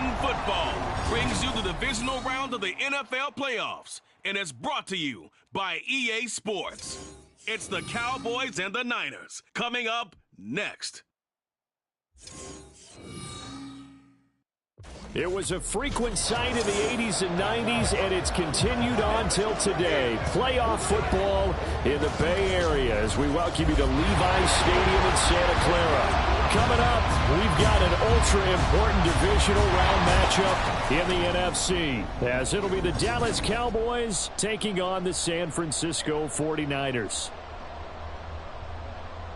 Madden Football brings you the divisional round of the NFL playoffs, and it's brought to you by EA Sports. It's the Cowboys and the Niners coming up next. It was a frequent sight in the 80s and 90s, and it's continued on till today. Playoff football in the Bay Area as we welcome you to Levi's Stadium in Santa Clara. Coming up, we've got an ultra-important divisional round matchup in the NFC, as it'll be the Dallas Cowboys taking on the San Francisco 49ers.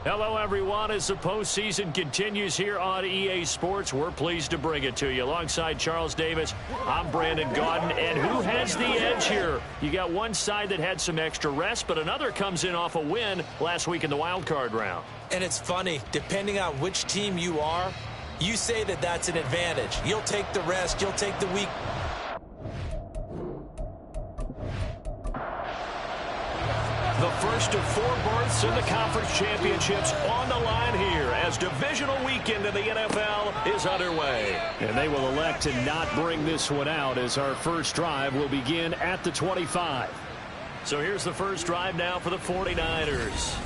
Hello, everyone. As the postseason continues here on EA Sports, we're pleased to bring it to you. Alongside Charles Davis, I'm Brandon Gaudin. And who has the edge here? You got one side that had some extra rest, but another comes in off a win last week in the wild card round. And it's funny, depending on which team you are, you say that that's an advantage. You'll take the rest, you'll take the week. The first of 4 berths in the conference championships on the line here as divisional weekend in the NFL is underway. And they will elect to not bring this one out as our first drive will begin at the 25. So here's the first drive now for the 49ers.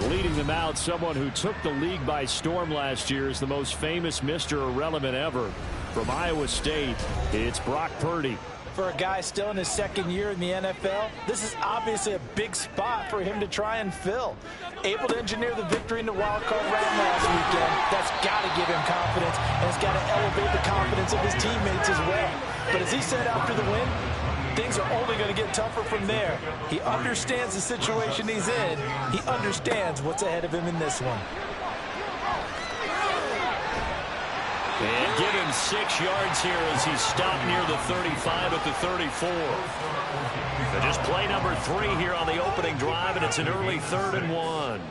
Leading them out, someone who took the league by storm last year is the most famous Mr. Irrelevant ever. From Iowa State, it's Brock Purdy. For a guy still in his second year in the NFL, this is obviously a big spot for him to try and fill. Able to engineer the victory in the wild card round last weekend, that's got to give him confidence, and it's got to elevate the confidence of his teammates as well. But as he said after the win, things are only going to get tougher from there. He understands the situation he's in. He understands what's ahead of him in this one. And give him 6 yards here as he's stopped near the 35 at the 34. So just play number 3 here on the opening drive, and it's an early 3rd and 1.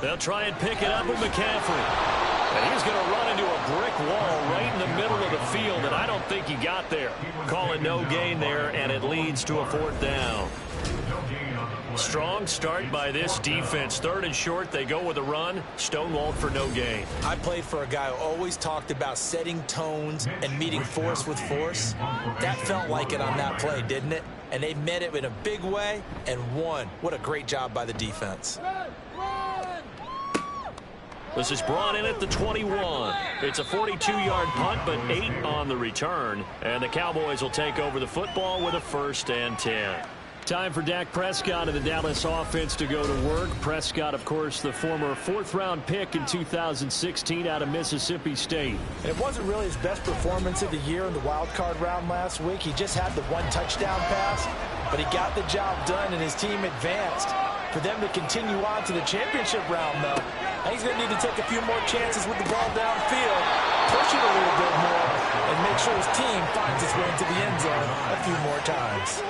They'll try and pick it up with McCaffrey. And he's going to run into a brick wall right in the middle of the field, and I don't think he got there. Calling no gain there, and it leads to a 4th down. Strong start by this defense. 3rd and short, they go with a run. Stonewalled for no gain. I played for a guy who always talked about setting tones and meeting force with force. That felt like it on that play, didn't it? And they met it in a big way and won. What a great job by the defense. This is brought in at the 21. It's a 42-yard punt, but 8 on the return. And the Cowboys will take over the football with a 1st and 10. Time for Dak Prescott and the Dallas offense to go to work. Prescott, of course, the former 4th-round pick in 2016 out of Mississippi State. And it wasn't really his best performance of the year in the wild card round last week. He just had the 1 touchdown pass, but he got the job done and his team advanced. For them to continue on to the championship round, though, he's going to need to take a few more chances with the ball downfield, push it a little bit more, and make sure his team finds its way into the end zone a few more times.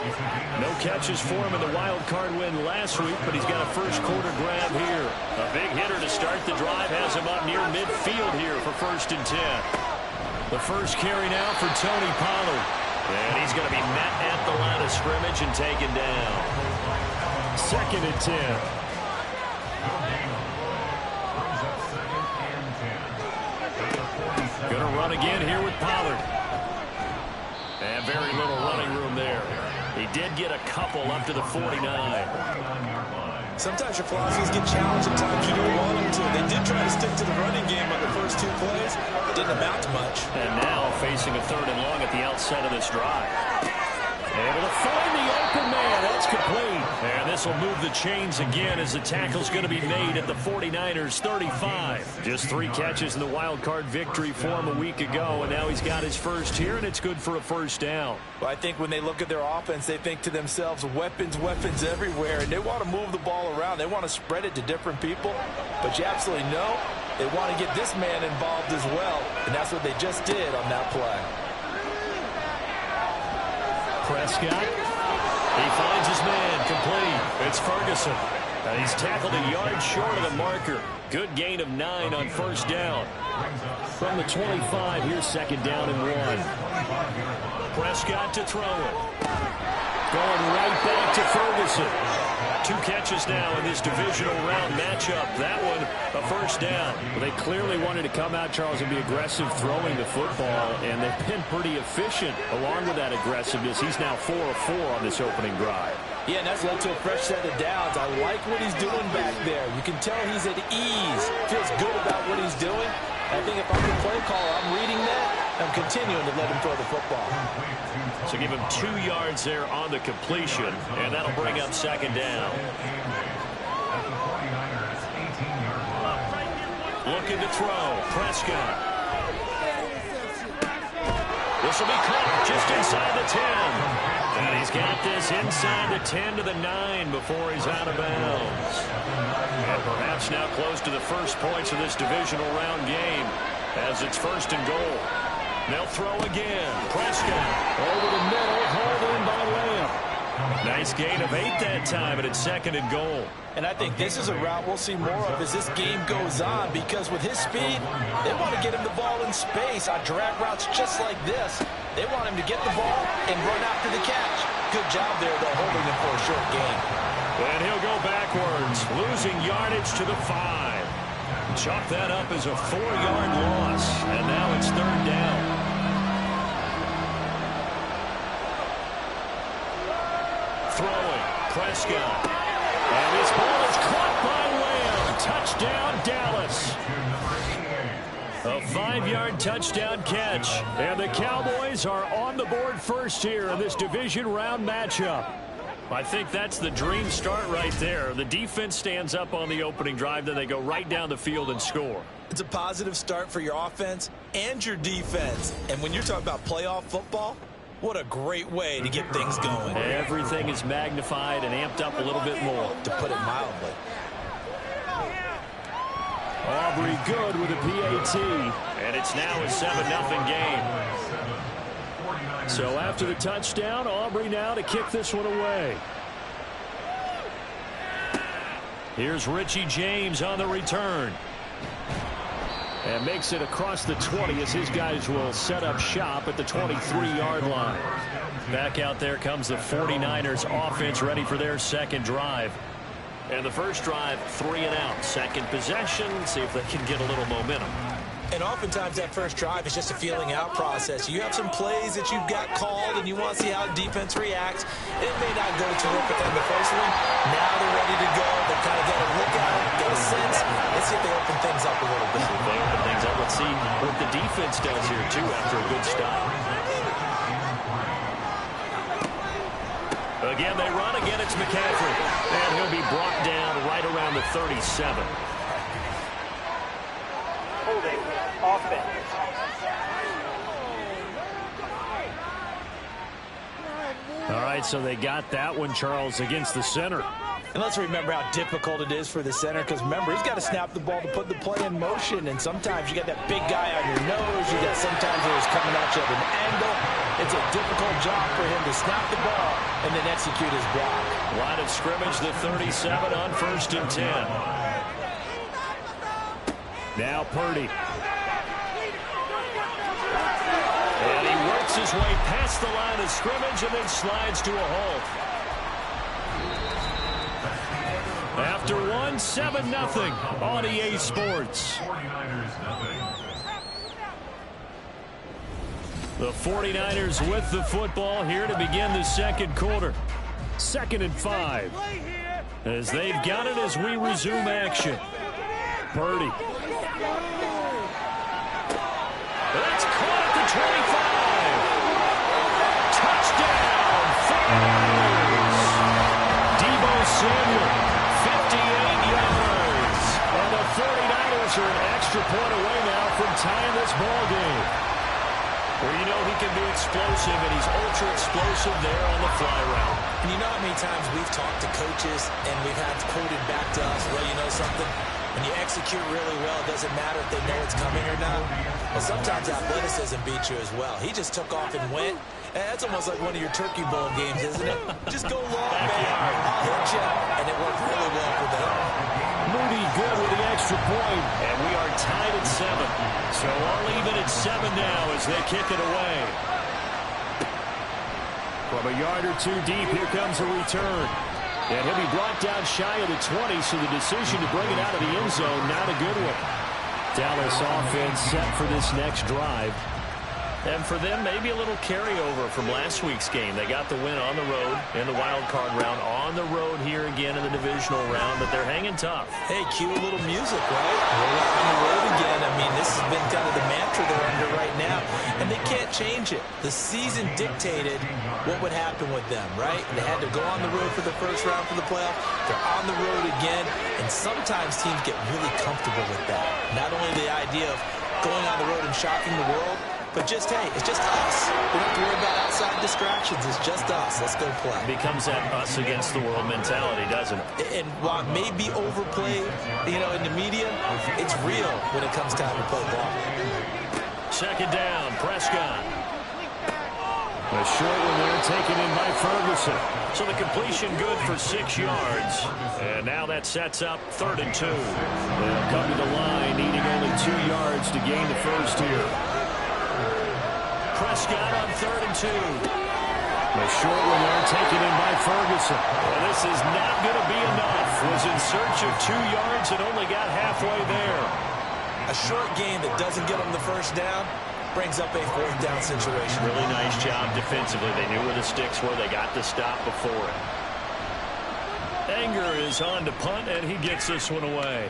No catches for him in the wild card win last week, but he's got a first quarter grab here. A big hitter to start the drive has him up near midfield here for 1st and 10. The first carry now for Tony Pollard. And he's going to be met at the line of scrimmage and taken down. 2nd and 10. Going to run again here with Pollard. And very little running room there. He did get a couple up to the 49. Sometimes your philosophies get challenged, at times you don't want them to. They did try to stick to the running game on the first 2 plays. It didn't amount to much. And now facing a 3rd and long at the outset of this drive. Able to find the open man. That's complete. And this will move the chains again as the tackle's going to be made at the 49ers 35. Just 3 catches in the wild card victory for him a week ago, and now he's got his first here, and it's good for a 1st down. Well, I think when they look at their offense, they think to themselves, weapons, weapons everywhere, and they want to move the ball around. They want to spread it to different people, but you absolutely know they want to get this man involved as well, and that's what they just did on that play. Prescott, he finds his man, complete. It's Ferguson. And he's tackled a yard short of the marker. Good gain of 9 on 1st down. From the 25, here's 2nd down and 1. Prescott to throw it. Going right back to Ferguson. 2 catches now in this divisional round matchup. That one, a first down. Well, they clearly wanted to come out, Charles, and be aggressive throwing the football, and they've been pretty efficient along with that aggressiveness. He's now 4 of 4 on this opening drive. Yeah, and that's led to a fresh set of downs. I like what he's doing back there. You can tell he's at ease. Feels good about what he's doing. I think if I'm the play caller, I'm reading that. I'm continuing to let him throw the football. So give him 2 yards there on the completion, and that'll bring up second down. Looking to throw. Prescott. This will be caught just inside the 10. And he's got this inside the 10 to the 9 before he's out of bounds. And perhaps now close to the first points of this divisional round game as it's first and goal. They'll throw again. Prescott over the middle, hauled in by Lamb. Nice gain of 8 that time, and it's second and goal. And I think this is a route we'll see more of as this game goes on, because with his speed, they want to get him the ball in space on drag routes just like this. They want him to get the ball and run after the catch. Good job there, though, holding him for a short gain. And he'll go backwards, losing yardage to the 5. Chalk that up as a 4-yard loss, and now it's third down. Throwing, Prescott. And this ball is caught by Lamb. Touchdown, Dallas. A 5-yard touchdown catch. And the Cowboys are on the board first here in this division round matchup. I think that's the dream start right there. The defense stands up on the opening drive, then they go right down the field and score. It's a positive start for your offense and your defense. And when you're talking about playoff football, what a great way to get things going. Everything is magnified and amped up a little bit more, to put it mildly. Aubrey good with a PAT, and it's now a 7-0 game. So after the touchdown, Aubrey now to kick this one away. Here's Richie James on the return. And makes it across the 20 as his guys will set up shop at the 23-yard line. Back out there comes the 49ers offense ready for their second drive. And the first drive, 3 and out. Second possession, see if they can get a little momentum. And oftentimes that first drive is just a feeling out process. You have some plays that you've got called and you want to see how defense reacts. It may not go terrific on the first one. Now they're ready to go. They've kind of got a look out, get a sense. Let's see if they open things up a little bit. If they open things up, let's see what the defense does here too after a good stop. Again, they run. Again, it's McCaffrey. And he'll be brought down right around the 37. Holding offense. All right, so they got that one, Charles, against the center. And let's remember how difficult it is for the center, because remember, he's got to snap the ball to put the play in motion, and sometimes you got that big guy on your nose. You got sometimes where he's coming at you at an angle. It's a difficult job for him to snap the ball and then execute his block. Line of scrimmage, the 37 on 1st and 10. Now Purdy. And he works his way past the line of scrimmage and then slides to a halt. After one, 7-0 on EA Sports. The 49ers with the football here to begin the second quarter. 2nd and 5. As they've got it as we resume action. Purdy. That's caught at the 25. Touchdown, 49ers. Deebo Samuel, 58 yards. And the 49ers are an extra point away now from tying this ball game. Well, you know he can be explosive, and he's ultra-explosive there on the fly route. And you know how many times we've talked to coaches and we've had quoted back to us, well, you know something? When you execute really well, it doesn't matter if they know it's coming or not. Well, sometimes athleticism beats you as well. He just took off and went. And that's almost like one of your Turkey Bowl games, isn't it? Just go long, man. I'll hit you. And it worked really well for them. Moody good with the extra point. And we are tied at 7. So all even at 7 now as they kick it away. From a yard or two deep, here comes a return. And he'll be brought down shy of the 20, so the decision to bring it out of the end zone, not a good one. Dallas offense set for this next drive. And for them, maybe a little carryover from last week's game. They got the win on the road in the wild card round, on the road here again in the divisional round, but they're hanging tough. Hey, cue a little music, right? We're on the road again. I mean, this has been kind of the mantra they're under right now, and they can't change it. The season dictated what would happen with them, right? They had to go on the road for the first round for the playoffs. They're on the road again, and sometimes teams get really comfortable with that. Not only the idea of going on the road and shocking the world, but just, hey, it's just us. We don't have to worry about outside distractions. It's just us. Let's go play. It becomes that us against the world mentality, doesn't it? And while it may be overplayed, in the media, it's real when it comes time to play ball. Second down, Prescott. A short one there taken in by Ferguson. So the completion good for 6 yards. And now that sets up 3rd and 2. They'll come to the line, needing only 2 yards to gain the first here. Prescott on 3rd and 2. A short one there taken in by Ferguson. Well, this is not going to be enough. Was in search of 2 yards and only got halfway there. A short gain that doesn't get them the first down brings up a 4th down situation. Really nice job defensively. They knew where the sticks were. They got the stop before it. Anger is on to punt, and he gets this one away.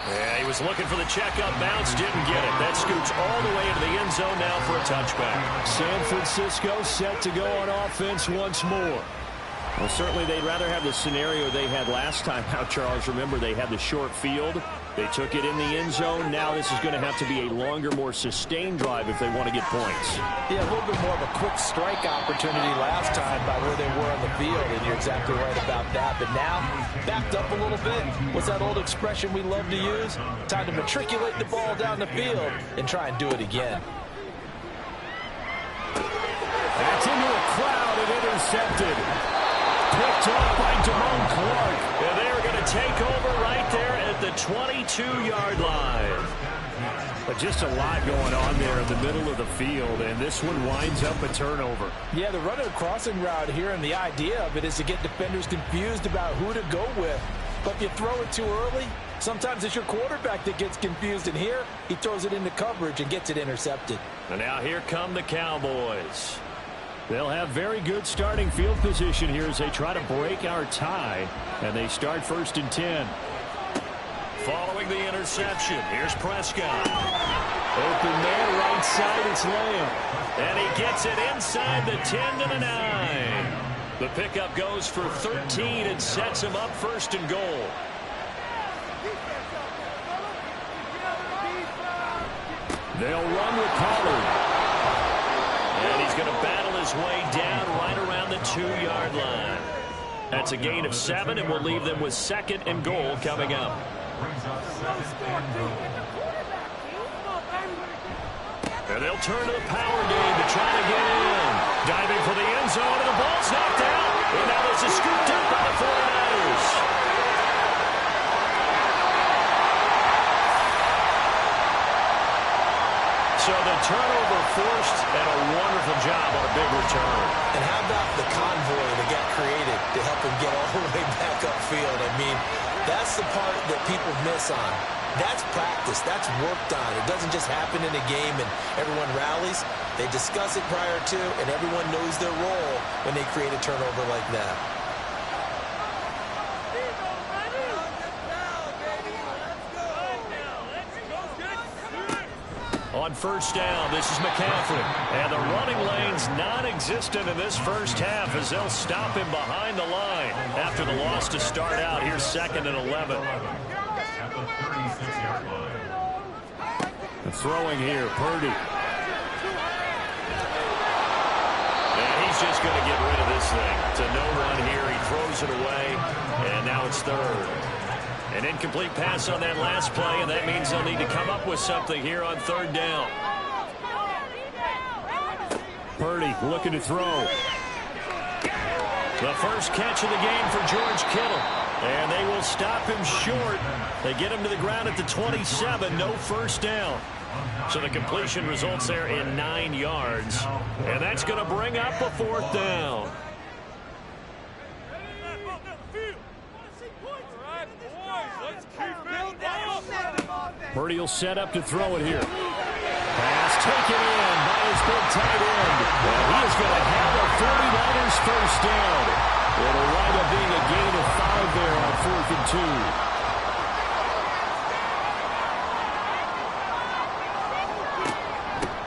Yeah, he was looking for the checkup bounce, didn't get it. That scoots all the way into the end zone now for a touchback. San Francisco set to go on offense once more. Well, certainly they'd rather have the scenario they had last time out, Charles. Remember, they had the short field. They took it in the end zone. Now this is going to have to be a longer, more sustained drive if they want to get points. Yeah, a little bit more of a quick strike opportunity last time by where they were on the field, and you're exactly right about that. But now, backed up a little bit. What's that old expression we love to use? Time to matriculate the ball down the field and try and do it again. That's into a crowd and intercepted. Picked off by Damone Clark. And they're going to take over right there at the 22-yard line. But just a lot going on there in the middle of the field, and this one winds up a turnover. Yeah, they're running a crossing route here, and the idea of it is to get defenders confused about who to go with. But if you throw it too early, sometimes it's your quarterback that gets confused, and here he throws it into coverage and gets it intercepted. And now here come the Cowboys. They'll have very good starting field position here as they try to break our tie, and they start 1st and 10. Following the interception, here's Prescott. Open man, right side, it's Lamb. And he gets it inside the 10 to the 9. The pickup goes for 13 and sets him up 1st and goal. They'll run with Pollard. And he's going to battle his way down right around the 2-yard line. That's a gain of 7, and we'll leave them with 2nd and goal coming up. And they'll turn to the power game to try to get in. Diving for the end zone, and the ball's knocked out. And now this is scooped up by the 49ers. So the turnover forced, and a wonderful job on a big return. And how about the convoy that got created to help him get all the way back upfield? I mean, that's the part that people miss on. That's practice. That's worked on. It doesn't just happen in a game and everyone rallies. They discuss it prior to, and everyone knows their role when they create a turnover like that. On 1st down, this is McCaffrey. And the running lane's non-existent in this first half as they'll stop him behind the line after the loss to start out. Here's 2nd and 11. The throwing here, Purdy. And he's just going to get rid of this thing. It's a no run here. He throws it away, and now it's 3rd. An incomplete pass on that last play, and that means they'll need to come up with something here on 3rd down. Purdy looking to throw. The first catch of the game for George Kittle. And they will stop him short. They get him to the ground at the 27. No first down. So the completion results there in 9 yards. And that's going to bring up a 4th down. Purdy will set up to throw it here. Pass taken in by his big tight end. And he is going to have a 49ers first down. It'll wind up being a gain of 5 there on 4th and 2.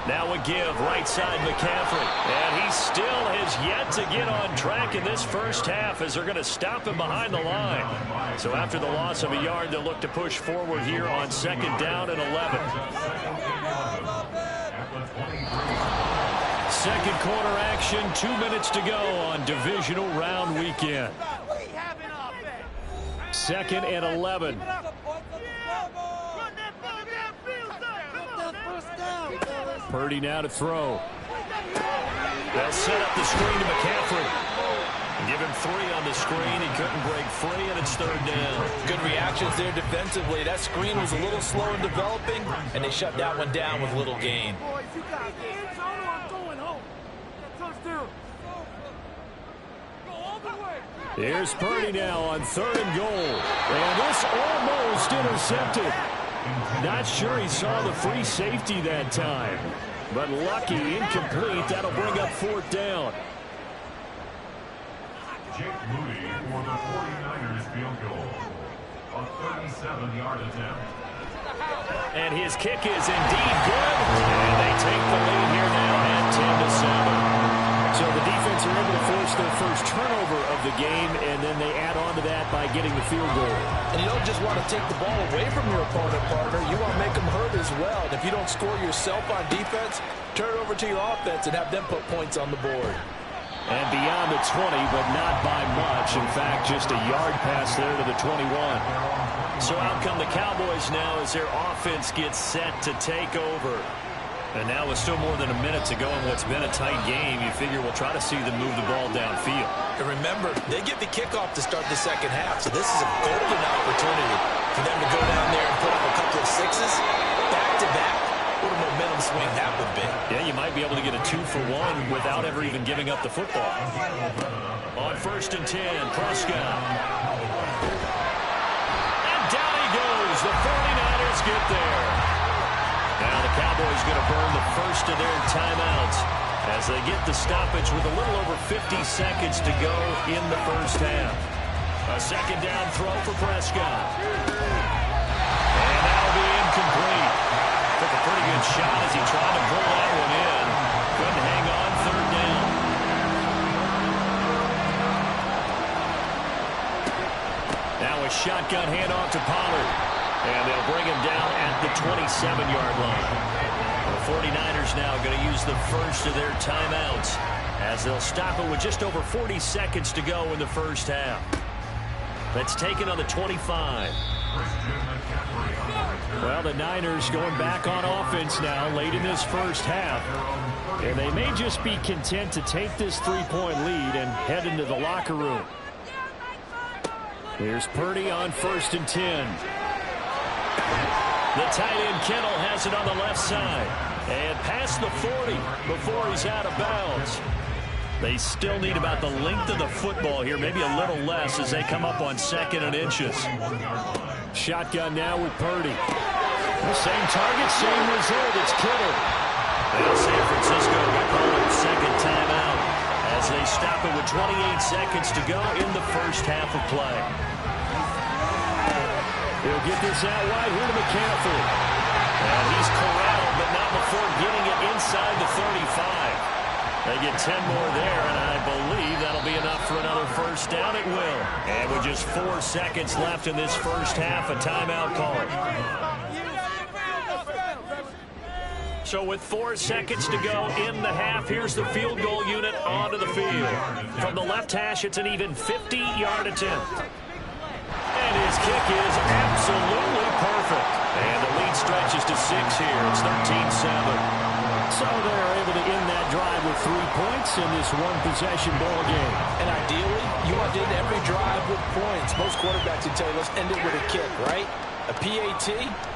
Now a give, right side McCaffrey. And he still has yet to get on track in this first half as they're going to stop him behind the line. So after the loss of a yard, they'll look to push forward here on 2nd down and 11. Second quarter action, 2 minutes to go on divisional round weekend. 2nd and 11. Purdy now to throw. They'll set up the screen to McCaffrey. Give him 3 on the screen. He couldn't break free, and it's 3rd down. Good reactions there defensively. That screen was a little slow in developing, and they shut that one down with little gain. Here's Purdy now on 3rd and goal. And this almost intercepted. Not sure he saw the free safety that time. But lucky, incomplete. That'll bring up 4th down. Jake Moody for the 49ers field goal. A 37-yard attempt. And his kick is indeed good. And they take the lead here now at 10-7. So the defense are able to force their first turnover of the game, and then they add on to that by getting the field goal. And you don't just want to take the ball away from your opponent, partner. You want to make them hurt as well. And if you don't score yourself on defense, turn it over to your offense and have them put points on the board. And beyond the 20, but not by much. In fact, just a yard pass there to the 21. So out come the Cowboys now as their offense gets set to take over. And now with still more than a minute to go in what's been a tight game, you figure we'll try to see them move the ball downfield. And remember, they get the kickoff to start the second half, so this is a golden opportunity for them to go down there and put up a couple of sixes back-to-back. What a momentum swing that would be. Yeah, you might be able to get a 2-for-1 without ever even giving up the football. On 1st and 10, Prescott. And down he goes. The 49ers get there. Now the Cowboys going to burn the first of their timeouts as they get the stoppage with a little over 50 seconds to go in the first half. A 2nd down throw for Prescott. And that'll be incomplete. Took a pretty good shot as he tried to pull that one in. Couldn't hang on, 3rd down. Now a shotgun handoff to Pollard. And they'll bring him down at the 27-yard line. The 49ers now going to use the first of their timeouts as they'll stop it with just over 40 seconds to go in the first half. That's taken on the 25. Well, the Niners going back on offense now late in this first half. And they may just be content to take this 3-point lead and head into the locker room. Here's Purdy on 1st and 10. The tight end Kittle has it on the left side. And past the 40 before he's out of bounds. They still need about the length of the football here, maybe a little less as they come up on 2nd and inches. Shotgun now with Purdy. The same target, same result. It's Kittle. Now San Francisco will call it 2nd timeout as they stop it with 28 seconds to go in the first half of play. He'll get this out wide here to McCaffrey. And he's corralled, but not before getting it inside the 35. They get 10 more there, and I believe that'll be enough for another first down. It will. And with just 4 seconds left in this first half, a timeout call. So with 4 seconds to go in the half, here's the field goal unit onto the field. From the left hash, it's an even 50-yard attempt. And his kick is absolutely perfect. And the lead stretches to 6 here. It's 13-7. So they're able to end that drive with 3 points in this one-possession ball game. And ideally, you want to end every drive with points. Most quarterbacks would tell you, let's end it with a kick, right? A PAT,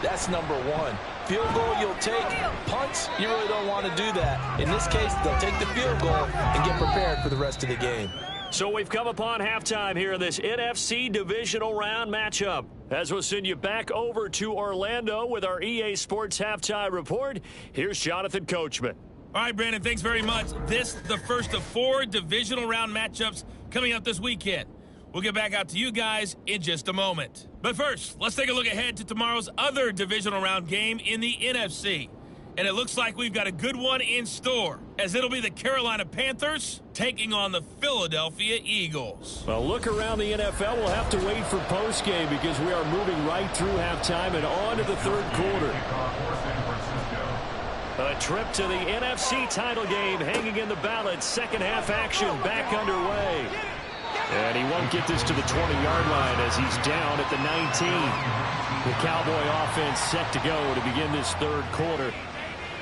that's number one. Field goal, you'll take. Punts, you really don't want to do that. In this case, they'll take the field goal and get prepared for the rest of the game. So we've come upon halftime here in this NFC Divisional Round matchup. As we'll send you back over to Orlando with our EA Sports Halftime Report, here's Jonathan Coachman. All right, Brandon, thanks very much. This is the first of 4 Divisional Round matchups coming up this weekend. We'll get back out to you guys in just a moment. But first, let's take a look ahead to tomorrow's other Divisional Round game in the NFC. And it looks like we've got a good one in store, as it'll be the Carolina Panthers taking on the Philadelphia Eagles. Well, look around the NFL. We'll have to wait for postgame because we are moving right through halftime and on to the third quarter. A trip to the NFC title game hanging in the balance. Second half action back underway. And he won't get this to the 20-yard line as he's down at the 19. The Cowboy offense set to go to begin this third quarter.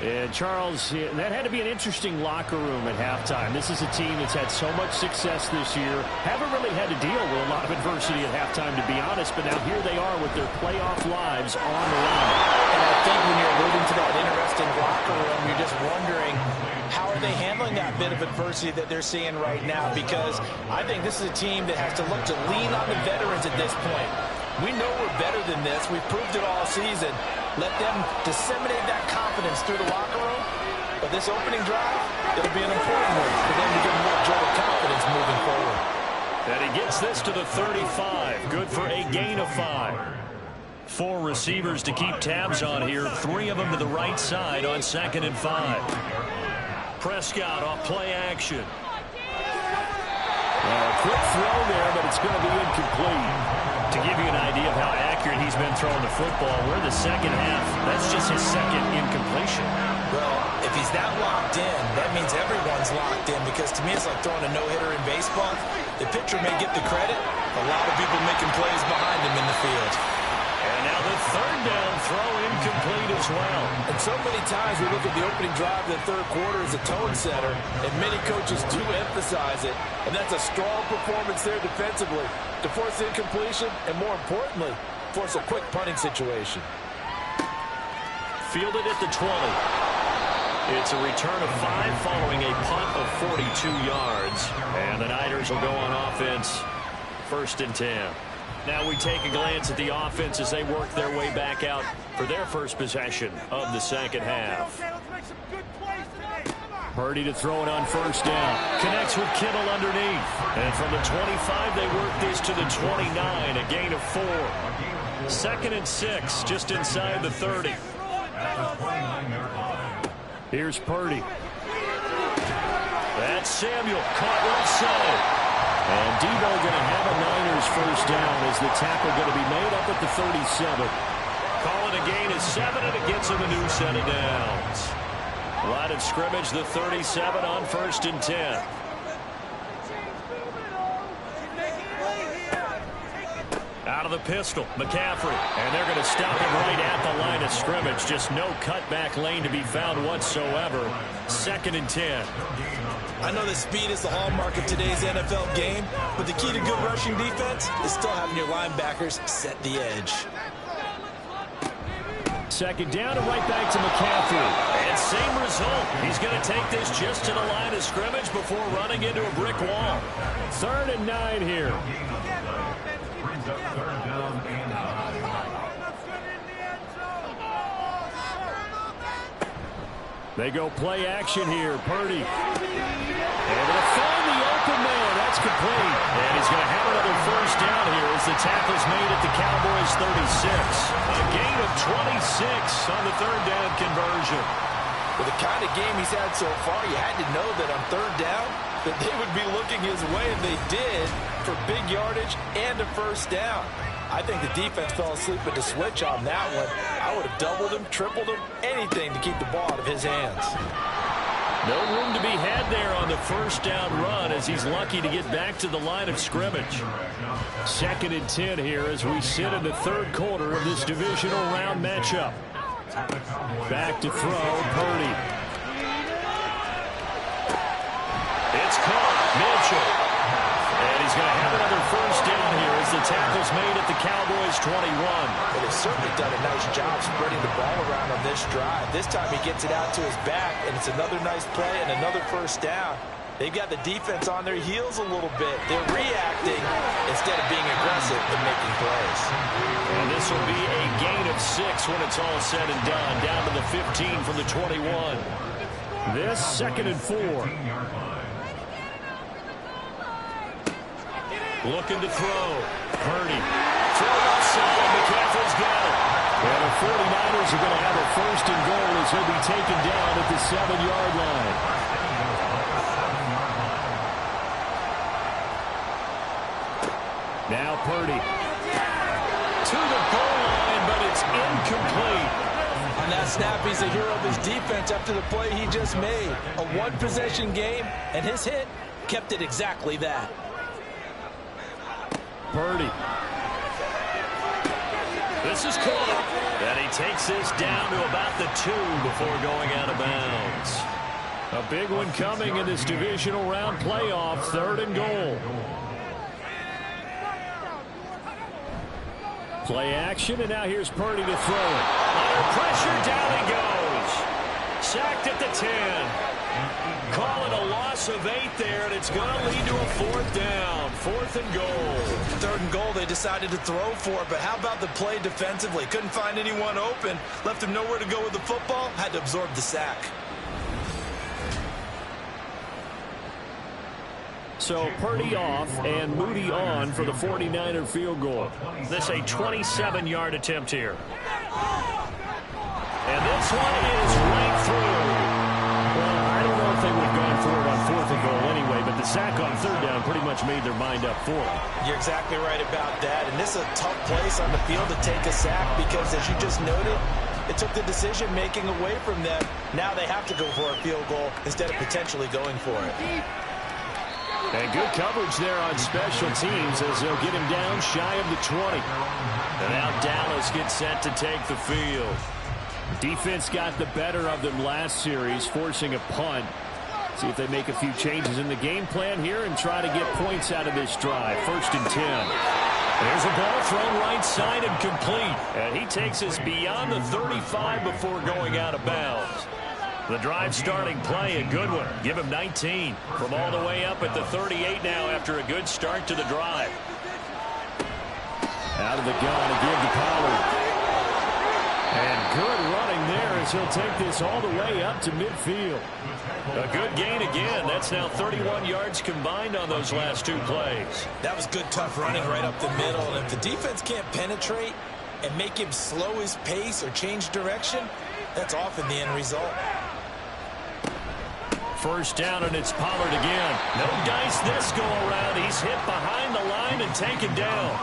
And, Charles, that had to be an interesting locker room at halftime. This is a team that's had so much success this year. Haven't really had to deal with a lot of adversity at halftime, to be honest. But now here they are with their playoff lives on the line. And I think when you're alluding to that interesting locker room, you're just wondering, how are they handling that bit of adversity that they're seeing right now? Because I think this is a team that has to look to lean on the veterans at this point. We know we're better than this. We've proved it all season. Let them disseminate that confidence through the locker room. But this opening drive, it'll be an important one for them to get more jolt of confidence moving forward. And he gets this to the 35. Good for a gain of 5. 4 receivers to keep tabs on here. 3 of them to the right side on 2nd and 5. Prescott off play action. A quick throw there, but it's going to be incomplete. To give you an idea of how accurate he's been throwing the football, we're in the second half. That's just his second incompletion. Well, if he's that locked in, that means everyone's locked in, because to me it's like throwing a no-hitter in baseball. The pitcher may get the credit, a lot of people making plays behind him in the field. And now the third down throw incomplete as well. And so many times we look at the opening drive of the third quarter as a tone setter, and many coaches do emphasize it. And that's a strong performance there defensively to force incompletion and, more importantly, force a quick punting situation. Fielded at the 20. It's a return of 5 following a punt of 42 yards. And the Niners will go on offense, 1st and 10. Now we take a glance at the offense as they work their way back out for their first possession of the second half. Purdy to throw it on 1st down. Connects with Kittle underneath. And from the 25, they work this to the 29, a gain of 4. 2nd and 6, just inside the 30. Here's Purdy. That's Samuel, caught right side. And Debo going to have a Niners 1st down as the tackle going to be made up at the 37. Call it a gain of 7, and it gets him a new set of downs. Line of scrimmage, the 37 on 1st and 10. Out of the pistol, McCaffrey. And they're going to stop him right at the line of scrimmage. Just no cutback lane to be found whatsoever. 2nd and 10. I know that speed is the hallmark of today's NFL game, but the key to good rushing defense is still having your linebackers set the edge. 2nd down and right back to McCaffrey. And same result. He's going to take this just to the line of scrimmage before running into a brick wall. 3rd and 9 here. Brings up 3rd down and 9. They go play action here. Purdy. Able to find the open man. That's complete. And he's going to have another 1st down here as the tackle's made at the Cowboys 36. A gain of 26 on the 3rd down conversion. With the kind of game he's had so far, you had to know that on 3rd down that they would be looking his way, and they did, for big yardage and a 1st down. I think the defense fell asleep with the switch on that one. I would have doubled him, tripled him, anything to keep the ball out of his hands. No room to be had there on the 1st down run as he's lucky to get back to the line of scrimmage. 2nd and 10 here as we sit in the 3rd quarter of this divisional round matchup. Back to throw, Purdy. the tackle's made at the Cowboys' 21. But they've certainly done a nice job spreading the ball around on this drive. This time he gets it out to his back, and it's another nice play and another first down. They've got the defense on their heels a little bit. They're reacting instead of being aggressive and making plays. And this will be a gain of 6 when it's all said and done. Down to the 15 from the 21. This 2nd and 4. Looking to throw. Purdy. Throw outside. McCaffrey's got it. And the 49ers are going to have a 1st and goal as he'll be taken down at the 7-yard line. Now Purdy. To the goal line, but it's incomplete. On that snap, he's a hero of his defense after the play he just made. A one-possession game, and his hit kept it exactly that. Purdy. This is caught. And he takes this down to about the 2 before going out of bounds. A big one coming in this divisional round playoff. 3rd and goal. Play action, and now here's Purdy to throw it. Under pressure, down he goes. Sacked at the 10. Call it a loss of 8 there, and it's going to lead to a 4th down. 4th and goal. 3rd and goal, they decided to throw for it, but how about the play defensively? Couldn't find anyone open. Left him nowhere to go with the football. Had to absorb the sack. So Purdy off and Moody on for the 49er field goal. This a 27-yard attempt here. And this one is right through. Well, I don't know if they would have gone for it on 4th and goal anyway, but the sack on 3rd down pretty much made their mind up for it. You're exactly right about that. And this is a tough place on the field to take a sack because, as you just noted, it took the decision-making away from them. Now they have to go for a field goal instead of potentially going for it. And good coverage there on special teams as they'll get him down shy of the 20. And now Dallas gets set to take the field. Defense got the better of them last series, forcing a punt. See if they make a few changes in the game plan here and try to get points out of this drive. 1st and 10. There's a ball thrown right side and complete. And he takes us beyond the 35 before going out of bounds. The drive starting play, a good one. Give him 19 from all the way up at the 38 now after a good start to the drive. Out of the gun again to Pollard. And good running there as he'll take this all the way up to midfield. A good gain again. That's now 31 yards combined on those last 2 plays. That was good, tough running right up the middle. And if the defense can't penetrate and make him slow his pace or change direction, that's often the end result. 1st down, and it's Pollard again. No dice this go around. He's hit behind the line and taken down.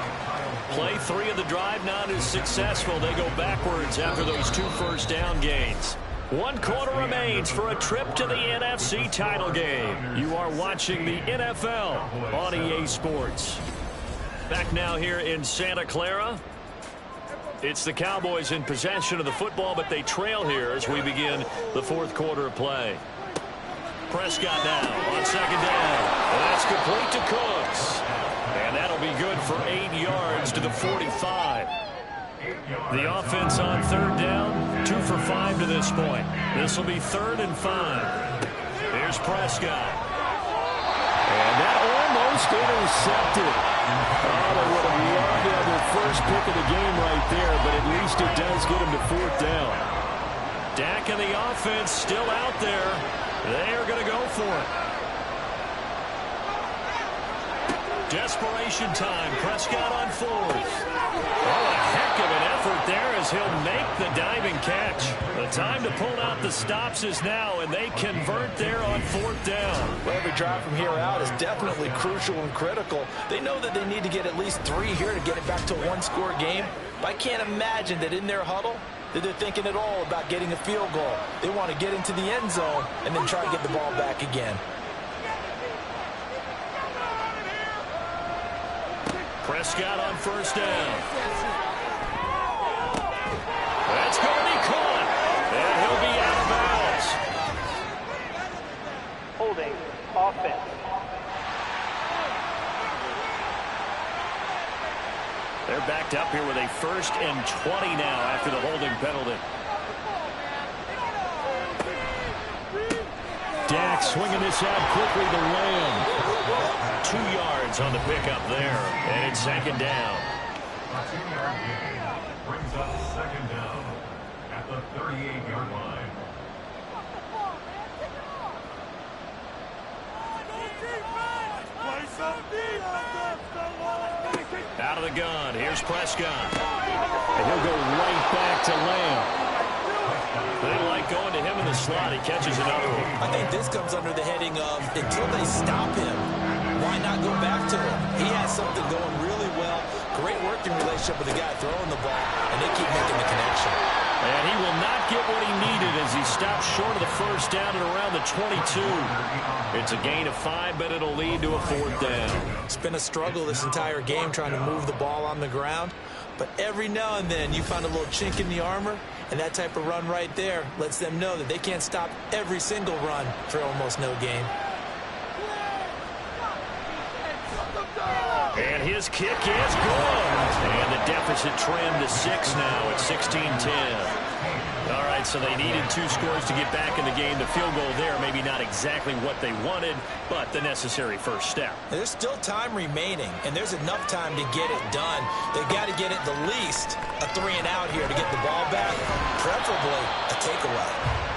Play 3 of the drive not as successful. They go backwards after those 2 first down gains. 1 quarter remains for a trip to the NFC title game. You are watching the NFL on EA Sports. Back now here in Santa Clara. It's the Cowboys in possession of the football, but they trail here as we begin the 4th quarter of play. Prescott now on 2nd down. And that's complete to Cooks. And that'll be good for 8 yards to the 45. The offense on 3rd down, 2 for 5 to this point. This will be 3rd and 5. Here's Prescott. And that almost intercepted. Oh, they would have loved to have their first pick of the game right there, but at least it does get them to 4th down. Dak and the offense still out there. They are going to go for it. Desperation time. Prescott on 4th. Oh, a heck of an effort there as he'll make the diving catch. The time to pull out the stops is now, and they convert there on 4th down. Well, every drive from here out is definitely crucial and critical. They know that they need to get at least 3 here to get it back to a 1-score game. But I can't imagine that in their huddle that they're thinking at all about getting a field goal. They want to get into the end zone and then try to get the ball back again. Prescott on 1st down. That's going to be caught. And he'll be out of bounds. Holding offense. 1st and 20 now after the holding penalty. Dak swinging this out quickly to Lamb. 2 yards on the pickup there, and it's 2nd down. A 2-yard gain brings up 2nd down at the 38-yard line. Out of the gun, here's Prescott. And he'll go right back to Lamb. They like going to him in the slot. He catches another one. I think this comes under the heading of until they stop him, why not go back to him? He has something going really well. Great working relationship with the guy throwing the ball, and they keep making the connection. And he will not get what he needed as he stops short of the 1st down at around the 22. It's a gain of 5, but it'll lead to a 4th down. It's been a struggle this entire game trying to move the ball on the ground. But every now and then you find a little chink in the armor, and that type of run right there lets them know that they can't stop every single run for almost no gain. And his kick is good. And the deficit trimmed to 6 now at 16-10. All right, so they needed 2 scores to get back in the game. The field goal there, maybe not exactly what they wanted, but the necessary first step. There's still time remaining, and there's enough time to get it done. They've got to get it the least a 3-and-out here to get the ball back, preferably a takeaway.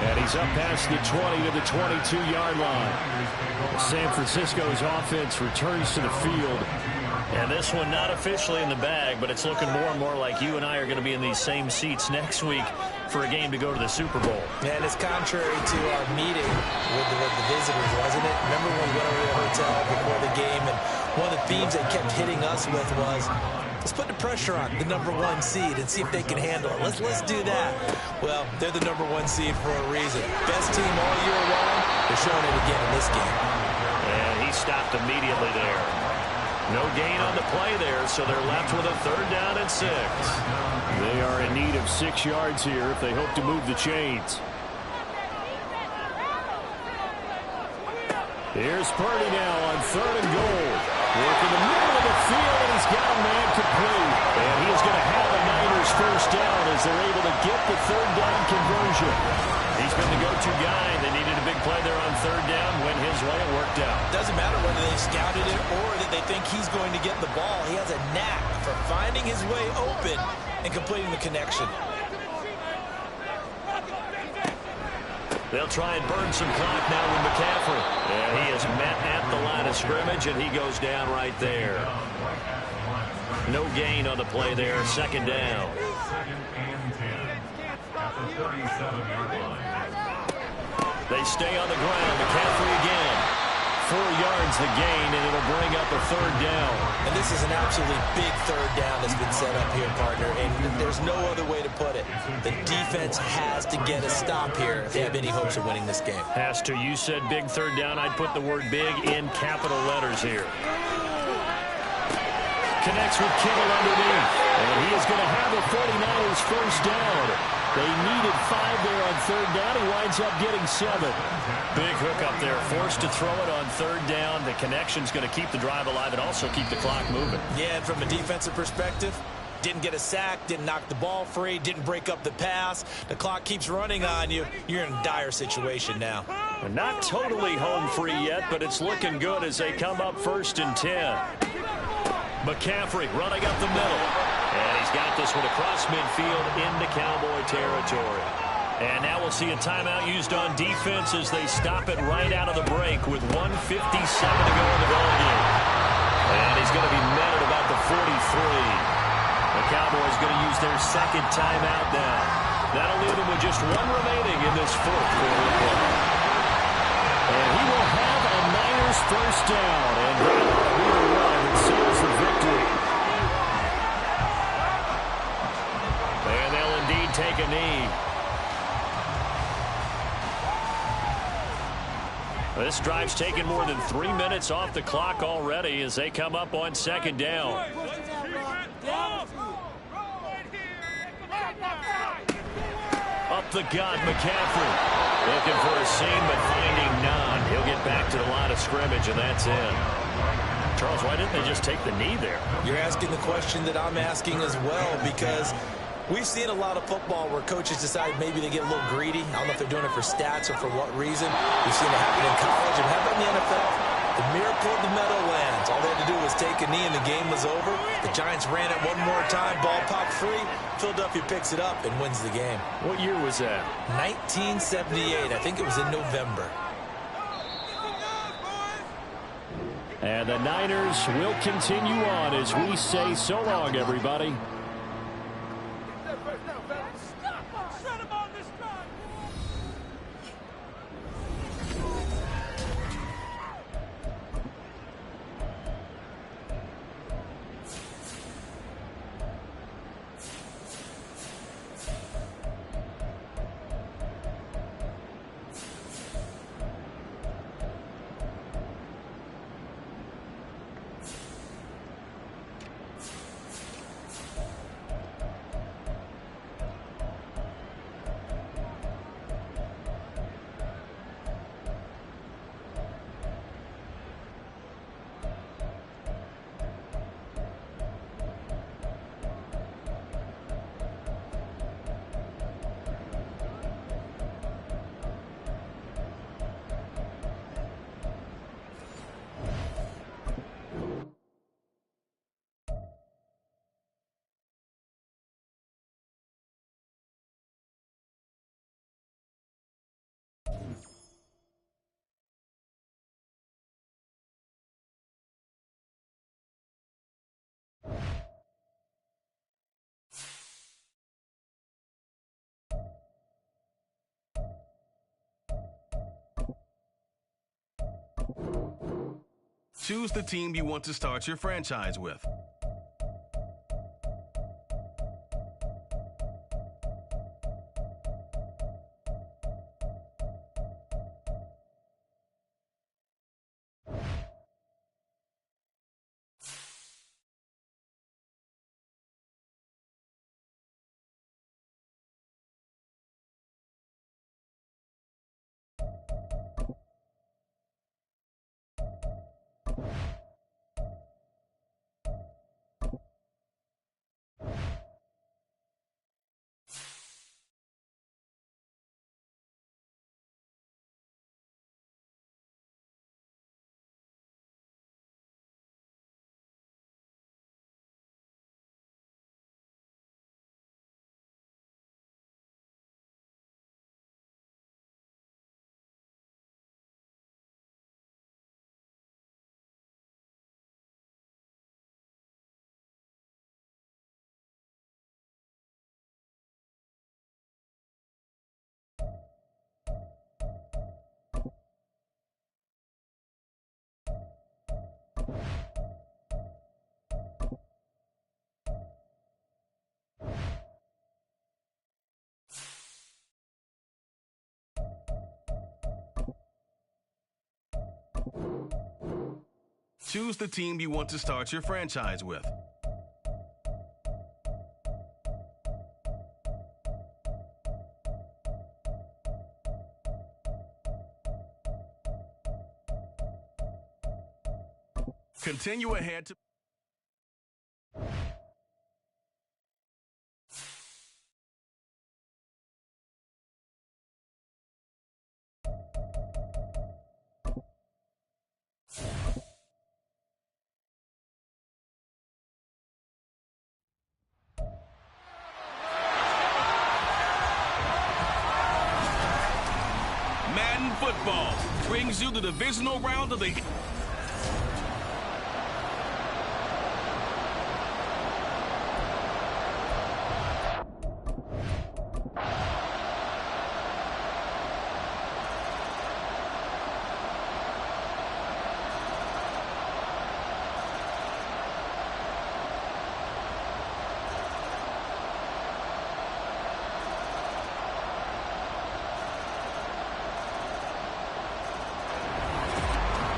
And he's up past the 20 to the 22-yard line. San Francisco's offense returns to the field. And this one not officially in the bag, but it's looking more and more like you and I are going to be in these same seats next week for a game to go to the Super Bowl. And it's contrary to our meeting with the visitors, wasn't it? Remember when we went over to the hotel before the game, and one of the themes they kept hitting us with was, let's put the pressure on the number 1 seed and see if they can handle it. Let's do that. Well, they're the number 1 seed for a reason. Best team all year long. They're showing it again in this game. And he stopped immediately there. No gain on the play there, so they're left with a 3rd down and 6. They are in need of 6 yards here if they hope to move the chains. Here's Purdy now on 3rd and goal. Working the middle of the field, and he's got a man complete. And he is going to have a Niners 1st down as they're able to get the 3rd down conversion. He's been the go-to guy. They needed a big play there on 3rd down. Went his way. It worked out. Doesn't matter whether they scouted it or that they think he's going to get the ball. He has a knack for finding his way open and completing the connection. They'll try and burn some clock now with McCaffrey. And he is met at the line of scrimmage, and he goes down right there. No gain on the play there. 2nd down. 2nd and 10 at the 37-yard line. They stay on the ground. McCaffrey again. 4 yards the gain, and it'll bring up a 3rd down. And this is an absolutely big 3rd down that's been set up here, partner, and there's no other way to put it. The defense has to get a stop here if they have any hopes of winning this game. Has to. You said big 3rd down. I'd put the word big in capital letters here. Connects with Kittle underneath. And he is going to have a 49ers 1st down. They needed 5 there on 3rd down. He winds up getting 7. Big hook up there. Forced to throw it on 3rd down. The connection's going to keep the drive alive and also keep the clock moving. Yeah, and from a defensive perspective, didn't get a sack, didn't knock the ball free, didn't break up the pass. The clock keeps running on you. You're in a dire situation now. Not totally home free yet, but it's looking good as they come up 1st and 10. McCaffrey running up the middle. And he's got this one across midfield into Cowboy territory. And now we'll see a timeout used on defense as they stop it right out of the break with 1:57 to go in the ball game. And he's going to be met at about the 43. The Cowboys going to use their 2nd timeout now. That'll leave them with just 1 remaining in this 4th quarter play. And he will have a Niners 1st down. And that will be the run that seals the victory. And they'll indeed take a knee. This drive's taken more than 3 minutes off the clock already as they come up on 2nd down. Up the gut, McCaffrey. Looking for a seam, but finding none. He'll get back to the line of scrimmage, and that's it. Charles, why didn't they just take the knee there? You're asking the question that I'm asking as well, because we've seen a lot of football where coaches decide maybe they get a little greedy. I don't know if they're doing it for stats or for what reason. We've seen it happen in college, and how about in the NFL? The miracle of the Meadowlands. All they had to do was take a knee and the game was over. The Giants ran it one more time. Ball popped free. Philadelphia picks it up and wins the game. What year was that? 1978. I think it was in November. And the Niners will continue on as we say so long, everybody. Choose the team you want to start your franchise with. Choose the team you want to start your franchise with. Continue ahead to... Madden Football brings you the divisional round of the...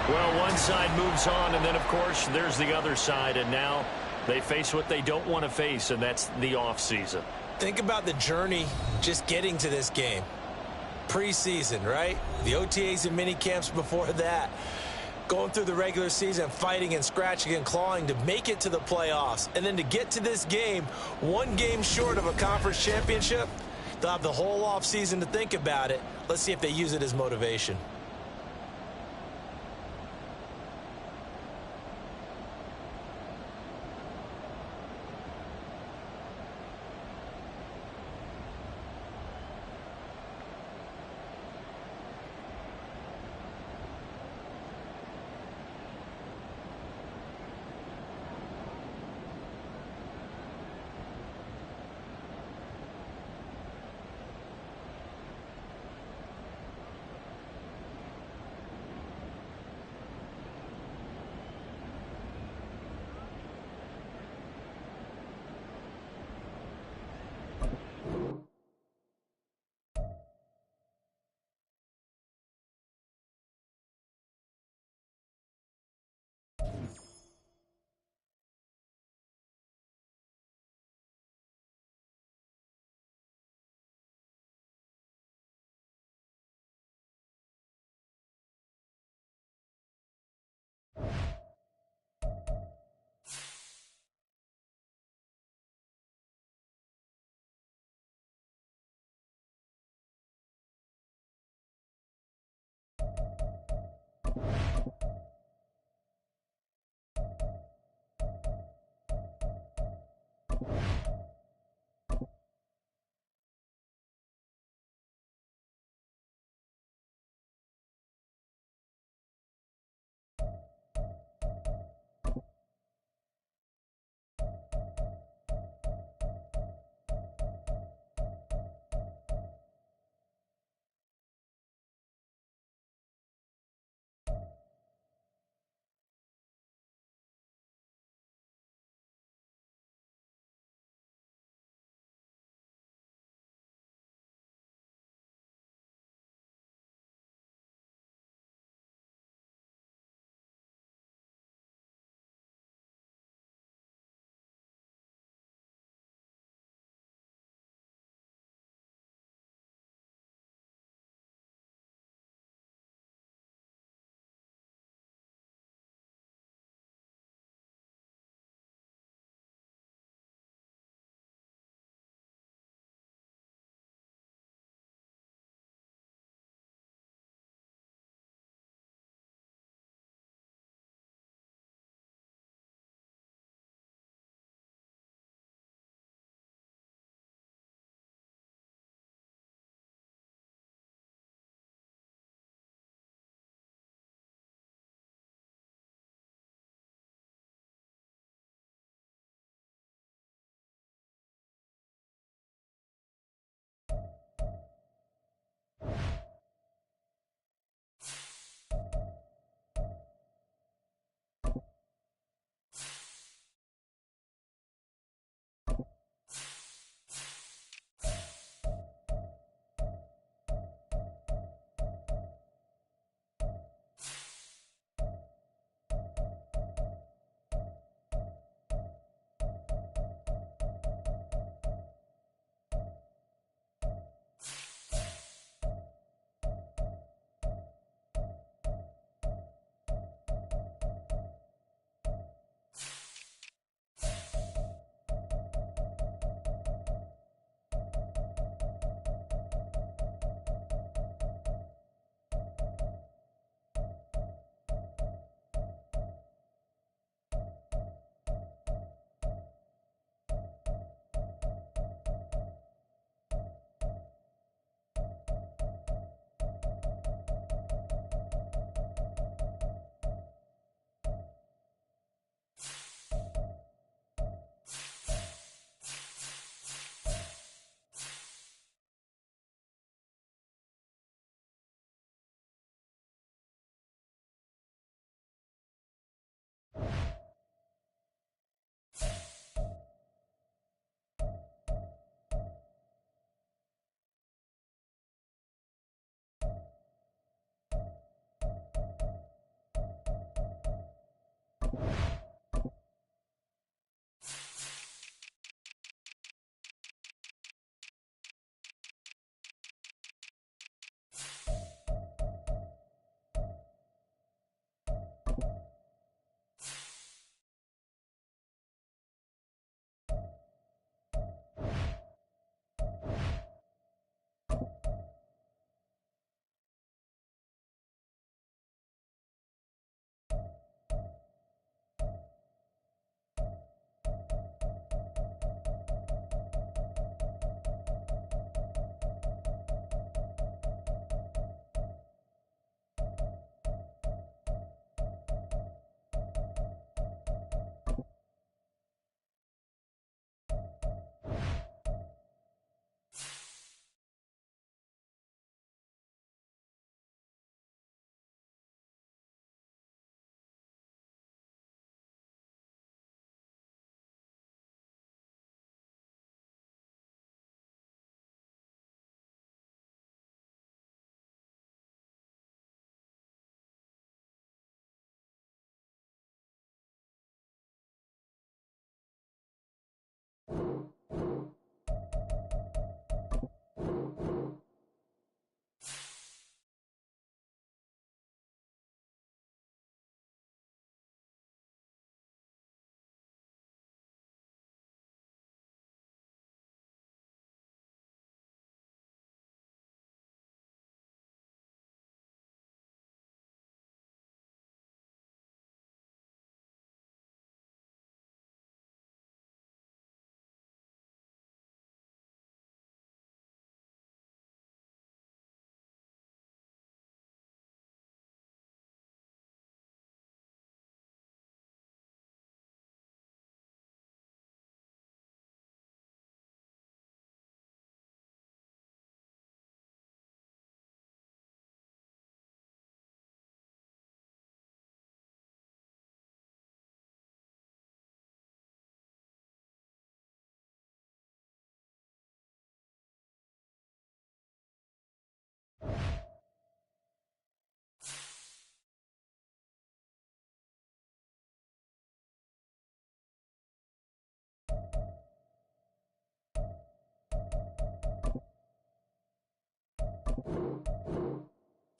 Well, one side moves on, and then, of course, there's the other side, and now they face what they don't want to face, and that's the offseason. Think about the journey just getting to this game. Preseason, right? The OTAs and mini camps before that. Going through the regular season, fighting and scratching and clawing to make it to the playoffs. And then to get to this game, one game short of a conference championship, they'll have the whole offseason to think about it. Let's see if they use it as motivation.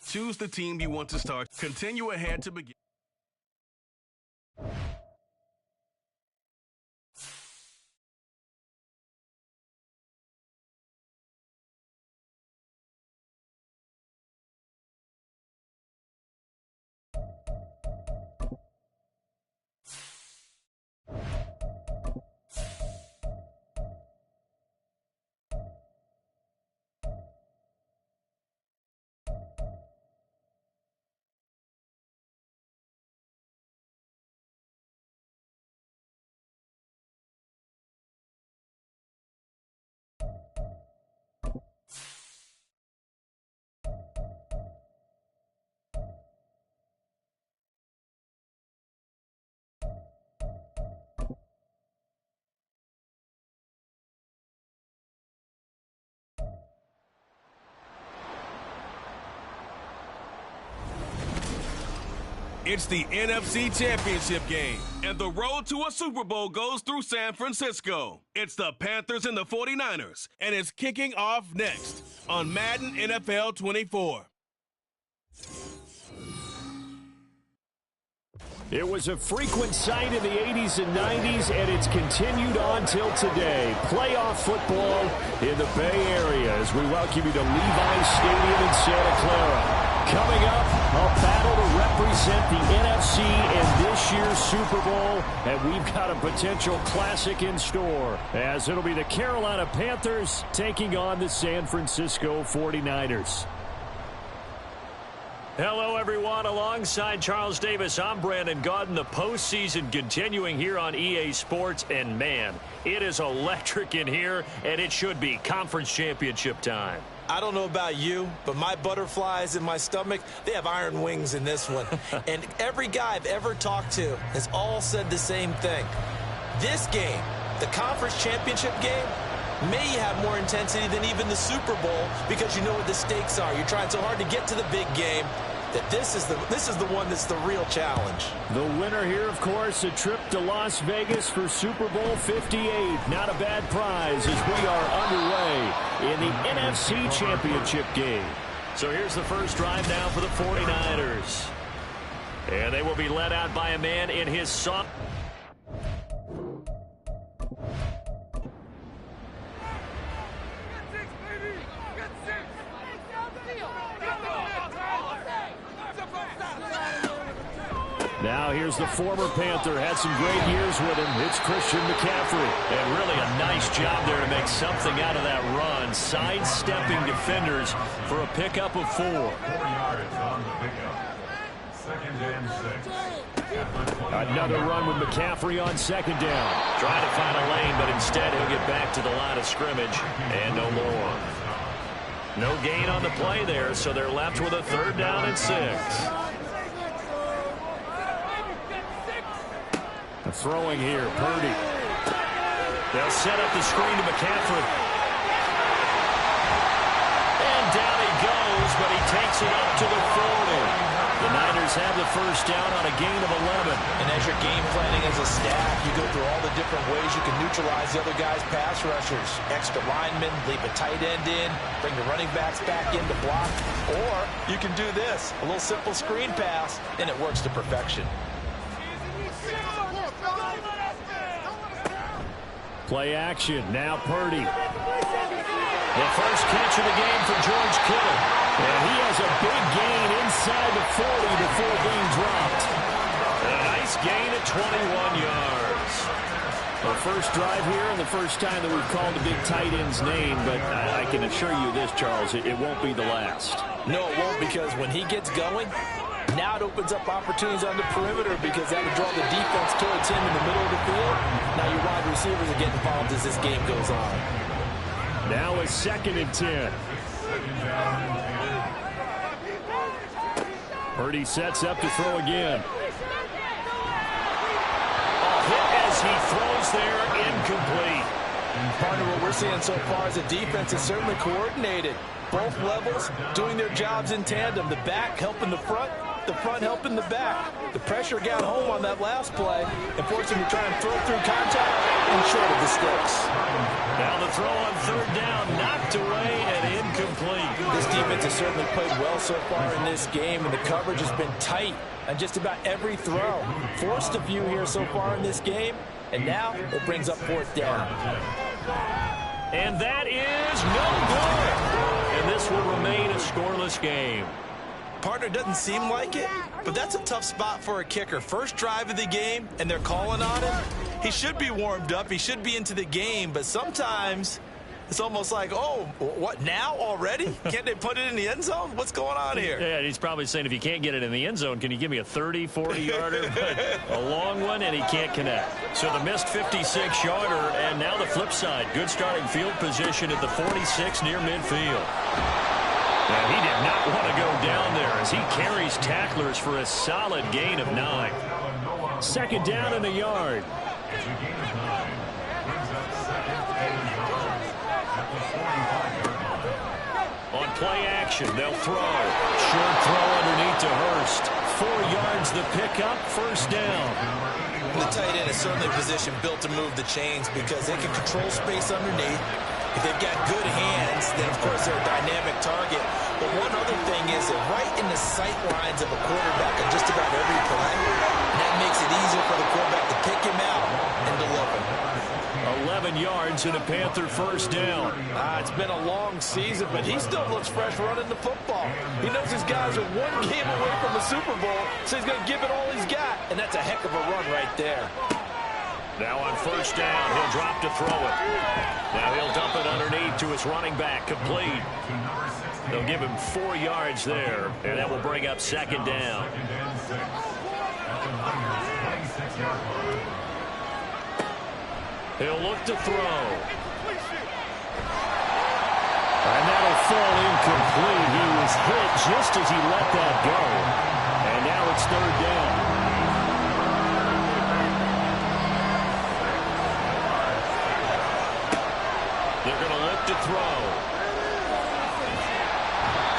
Choose the team you want to start. Continue ahead to begin. It's the NFC Championship game, and the road to a Super Bowl goes through San Francisco. It's the Panthers and the 49ers, and it's kicking off next on Madden NFL 24. It was a frequent sight in the 80s and 90s, and it's continued on till today. Playoff football in the Bay Area as we welcome you to Levi's Stadium in Santa Clara. Coming up, a battle to represent the NFC in this year's Super Bowl, and we've got a potential classic in store, as it'll be the Carolina Panthers taking on the San Francisco 49ers. Hello, everyone. Alongside Charles Davis, I'm Brandon Gaudin. The postseason continuing here on EA Sports, and man, it is electric in here, and it should be conference championship time. I don't know about you, but my butterflies in my stomach, they have iron wings in this one. And every guy I've ever talked to has all said the same thing. This game, the conference championship game, may have more intensity than even the Super Bowl because you know what the stakes are. You're trying so hard to get to the big game that this is the one that's the real challenge. The winner here, of course, a trip to Las Vegas for Super Bowl 58. Not a bad prize as we are underway in the NFC Championship game. So here's the first drive now for the 49ers. And they will be led out by a man in his soft... Now here's the former Panther, had some great years with him. It's Christian McCaffrey. And really a nice job there to make something out of that run, sidestepping defenders for a pickup of 4. 4 yards on the pickup. 2nd and 6. Another run with McCaffrey on 2nd down. Trying to find a lane, but instead he'll get back to the line of scrimmage and no more. No gain on the play there, so they're left with a 3rd down and 6. Throwing here, Purdy. They'll set up the screen to McCaffrey. And down he goes, but he takes it up to the 40. The Niners have the first down on a gain of 11. And as you're game planning as a staff, you go through all the different ways you can neutralize the other guy's pass rushers. Extra linemen, leave a tight end in, bring the running backs back in to block. Or you can do this, a little simple screen pass, and it works to perfection. Play action, now Purdy. The first catch of the game for George Kittle. And he has a big gain inside the 40 before being dropped. And a nice gain at 21 yards. Our first drive here and the first time that we've called a big tight end's name, but I can assure you this, Charles, it won't be the last. No, it won't, because when he gets going, now it opens up opportunities on the perimeter because that would draw the defense towards him in the middle of the field. Now your wide receivers are getting involved as this game goes on. Now a 2nd and 10. Purdy sets up to throw again. A hit as he throws there, incomplete. And part of what we're seeing so far as a defense is certainly coordinated. Both levels doing their jobs in tandem. The back helping the front helping the back. The pressure got home on that last play and forced him to try and throw through contact and short of the sticks. Now the throw on 3rd down, knocked away and incomplete. This defense has certainly played well so far in this game, and the coverage has been tight on just about every throw. Forced a few here so far in this game, and now it brings up 4th down. And that is no good. And this will remain a scoreless game. Partner, doesn't seem like it, but that's a tough spot for a kicker. First drive of the game, and they're calling on him. He should be warmed up. He should be into the game, but sometimes it's almost like, oh, what, now already? Can't they put it in the end zone? What's going on here? Yeah, he's probably saying, if you can't get it in the end zone, can you give me a 30, 40-yarder? But a long one, and he can't connect. So the missed 56-yarder, and now the flip side. Good starting field position at the 46 near midfield. And he did not want to go down there as he carries tacklers for a solid gain of 9. 2nd down and a yard. It's a gain of 9. Brings up 2nd and a yard at the 45-yard line. On play action, they'll throw. Short throw underneath to Hurst. 4 yards the pickup, 1st down. The tight end is certainly a position built to move the chains because they can control space underneath. If they've got good hands, then, of course, they're a dynamic target. But one other thing is they're right in the sight lines of a quarterback on just about every play. And that makes it easier for the quarterback to pick him out and deliver. 11 yards and a Panther 1st down. It's been a long season, but he still looks fresh running the football. He knows his guys are 1 game away from the Super Bowl, so he's going to give it all he's got. And that's a heck of a run right there. Now on 1st down, he'll drop to throw it. Now he'll dump it underneath to his running back, complete. They'll give him 4 yards there, and that will bring up 2nd down. He'll look to throw. And that'll fall incomplete. He was hit just as he let that go. And now it's 3rd down. They're going to look to throw.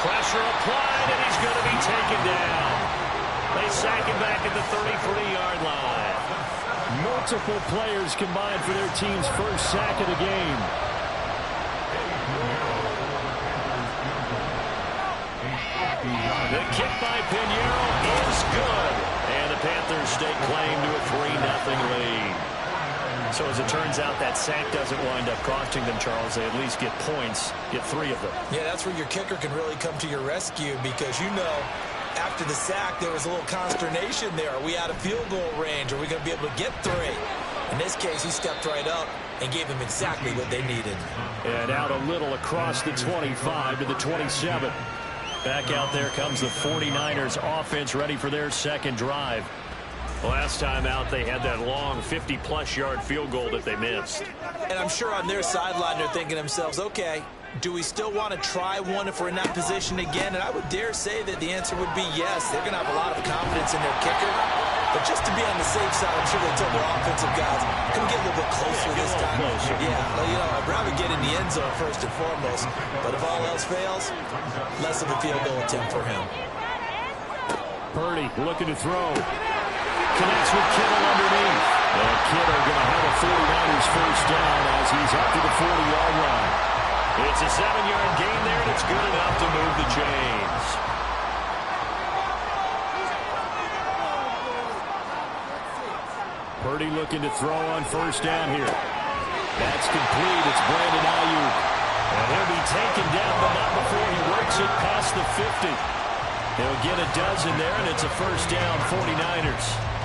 Pressure applied, and he's going to be taken down. They sack him back at the 33-yard line. Multiple players combined for their team's 1st sack of the game. The kick by Pinheiro is good. And the Panthers stake claim to a 3-0 lead. So as it turns out, that sack doesn't wind up costing them, Charles. They at least get points, get 3 of them. Yeah, that's where your kicker can really come to your rescue because, you know, after the sack, there was a little consternation there. Are we out of field goal range? Are we going to be able to get 3? In this case, he stepped right up and gave them exactly what they needed. And out a little across the 25 to the 27. Back out there comes the 49ers offense ready for their 2nd drive. Last time out, they had that long 50-plus yard field goal that they missed. And I'm sure on their sideline, they're thinking to themselves, okay, do we still want to try one if we're in that position again? And I would dare say that the answer would be yes. They're going to have a lot of confidence in their kicker. But just to be on the safe side, I'm sure they told their offensive guys, come get a little bit closer this time. Yeah, well, you know, I'd rather get in the end zone first and foremost. But if all else fails, less of a field goal attempt for him. Purdy looking to throw. Connects with Kittle underneath. And Kittle going to have a 49ers 1st down as he's up to the 40-yard line. It's a 7-yard gain there, and it's good enough to move the chains. Purdy looking to throw on 1st down here. That's complete. It's Brandon Ayuk. And he'll be taken down, but not before he works it past the 50. He'll get a dozen there, and it's a 1st down, 49ers.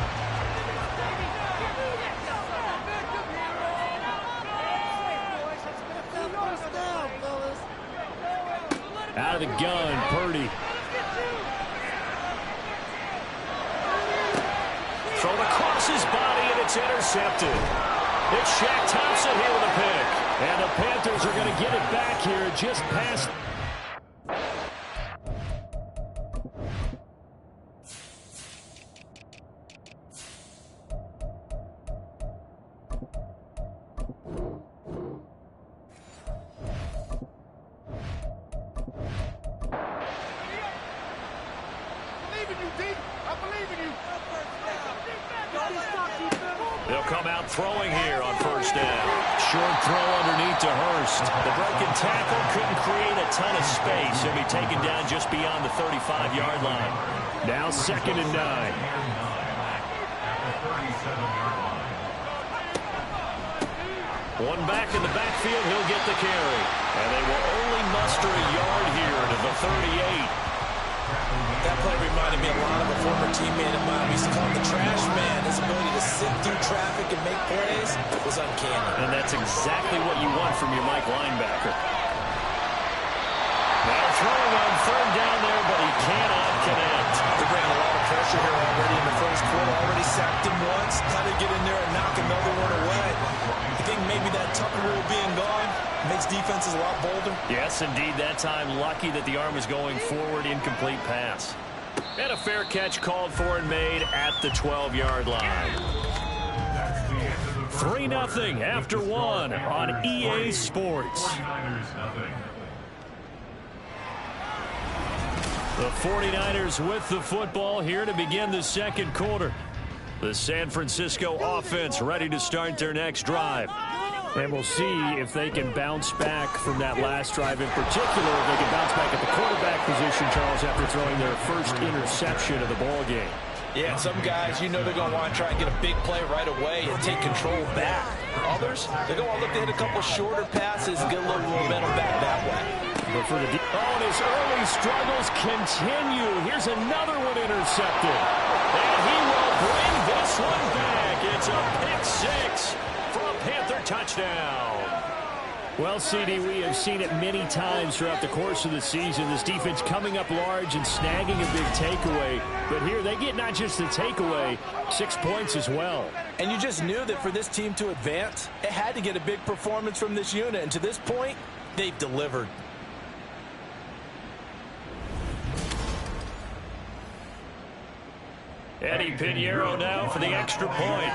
Out of the gun, Purdy. Thrown across his body, and it's intercepted. It's Shaq Thompson here with a pick. And the Panthers are going to get it back here just past. They'll come out throwing here on 1st down. Short throw underneath to Hurst. The broken tackle couldn't create a ton of space. He'll be taken down just beyond the 35-yard line. Now 2nd and 9. One back in the backfield, he'll get the carry. And they will only muster a yard here to the 38. That play reminded me a lot of a former teammate of mine. We used to call him the trash man. His ability to sit through traffic and make plays was uncanny. And that's exactly what you want from your Mike linebacker. Now throwing on 3rd down there, but he cannot connect. They're bringing a lot of pressure here already in the first quarter. Already sacked him once. How to get in there and knock another one away. I think maybe that Tucker rule being gone makes defenses a lot bolder. Yes, indeed. That time, lucky that the arm was going forward, incomplete pass. And a fair catch called for and made at the 12-yard line. 3-0 after 1 on EA Sports. The 49ers with the football here to begin the second quarter. The San Francisco offense ready to start their next drive. And we'll see if they can bounce back from that last drive in particular. If they can bounce back at the quarterback position, Charles, after throwing their first interception of the ball game. Yeah, some guys, you know they're going to want to try and get a big play right away and take control back. Others, they're going to want to look to hit a couple shorter passes and get a little momentum back that way. But for the and his early struggles continue. Here's another one intercepted. And he will bring this one back. It's a pick 6 for a Panther touchdown. Well, CD, we have seen it many times throughout the course of the season. This defense coming up large and snagging a big takeaway. But here they get not just the takeaway, 6 points as well. And you just knew that for this team to advance, it had to get a big performance from this unit. And to this point, they've delivered. Eddie Pinheiro now for the extra point.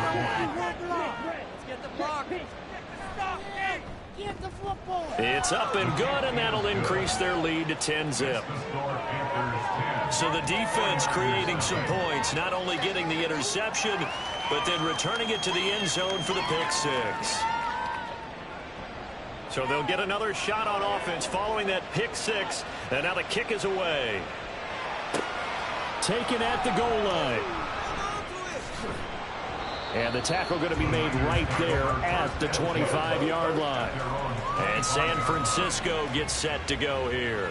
It's up and good, and that'll increase their lead to 10-zip. So the defense creating some points, not only getting the interception, but then returning it to the end zone for the pick 6. So they'll get another shot on offense following that pick 6, and now the kick is away. Taken at the goal line. And the tackle going to be made right there at the 25-yard line. And San Francisco gets set to go here.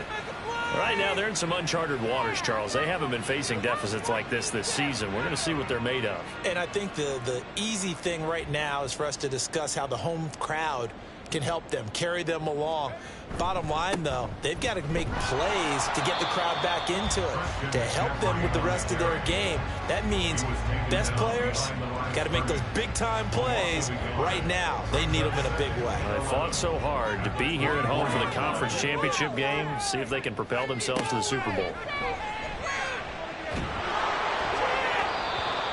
Right now, they're in some uncharted waters, Charles. They haven't been facing deficits like this season. We're going to see what they're made of. And I think the easy thing right now is for us to discuss how the home crowd can help them, carry them along. Bottom line, though, they've got to make plays to get the crowd back into it, to help them with the rest of their game. That means best players got to make those big-time plays right now. They need them in a big way. They fought so hard to be here at home for the conference championship game. See if they can propel themselves to the Super Bowl.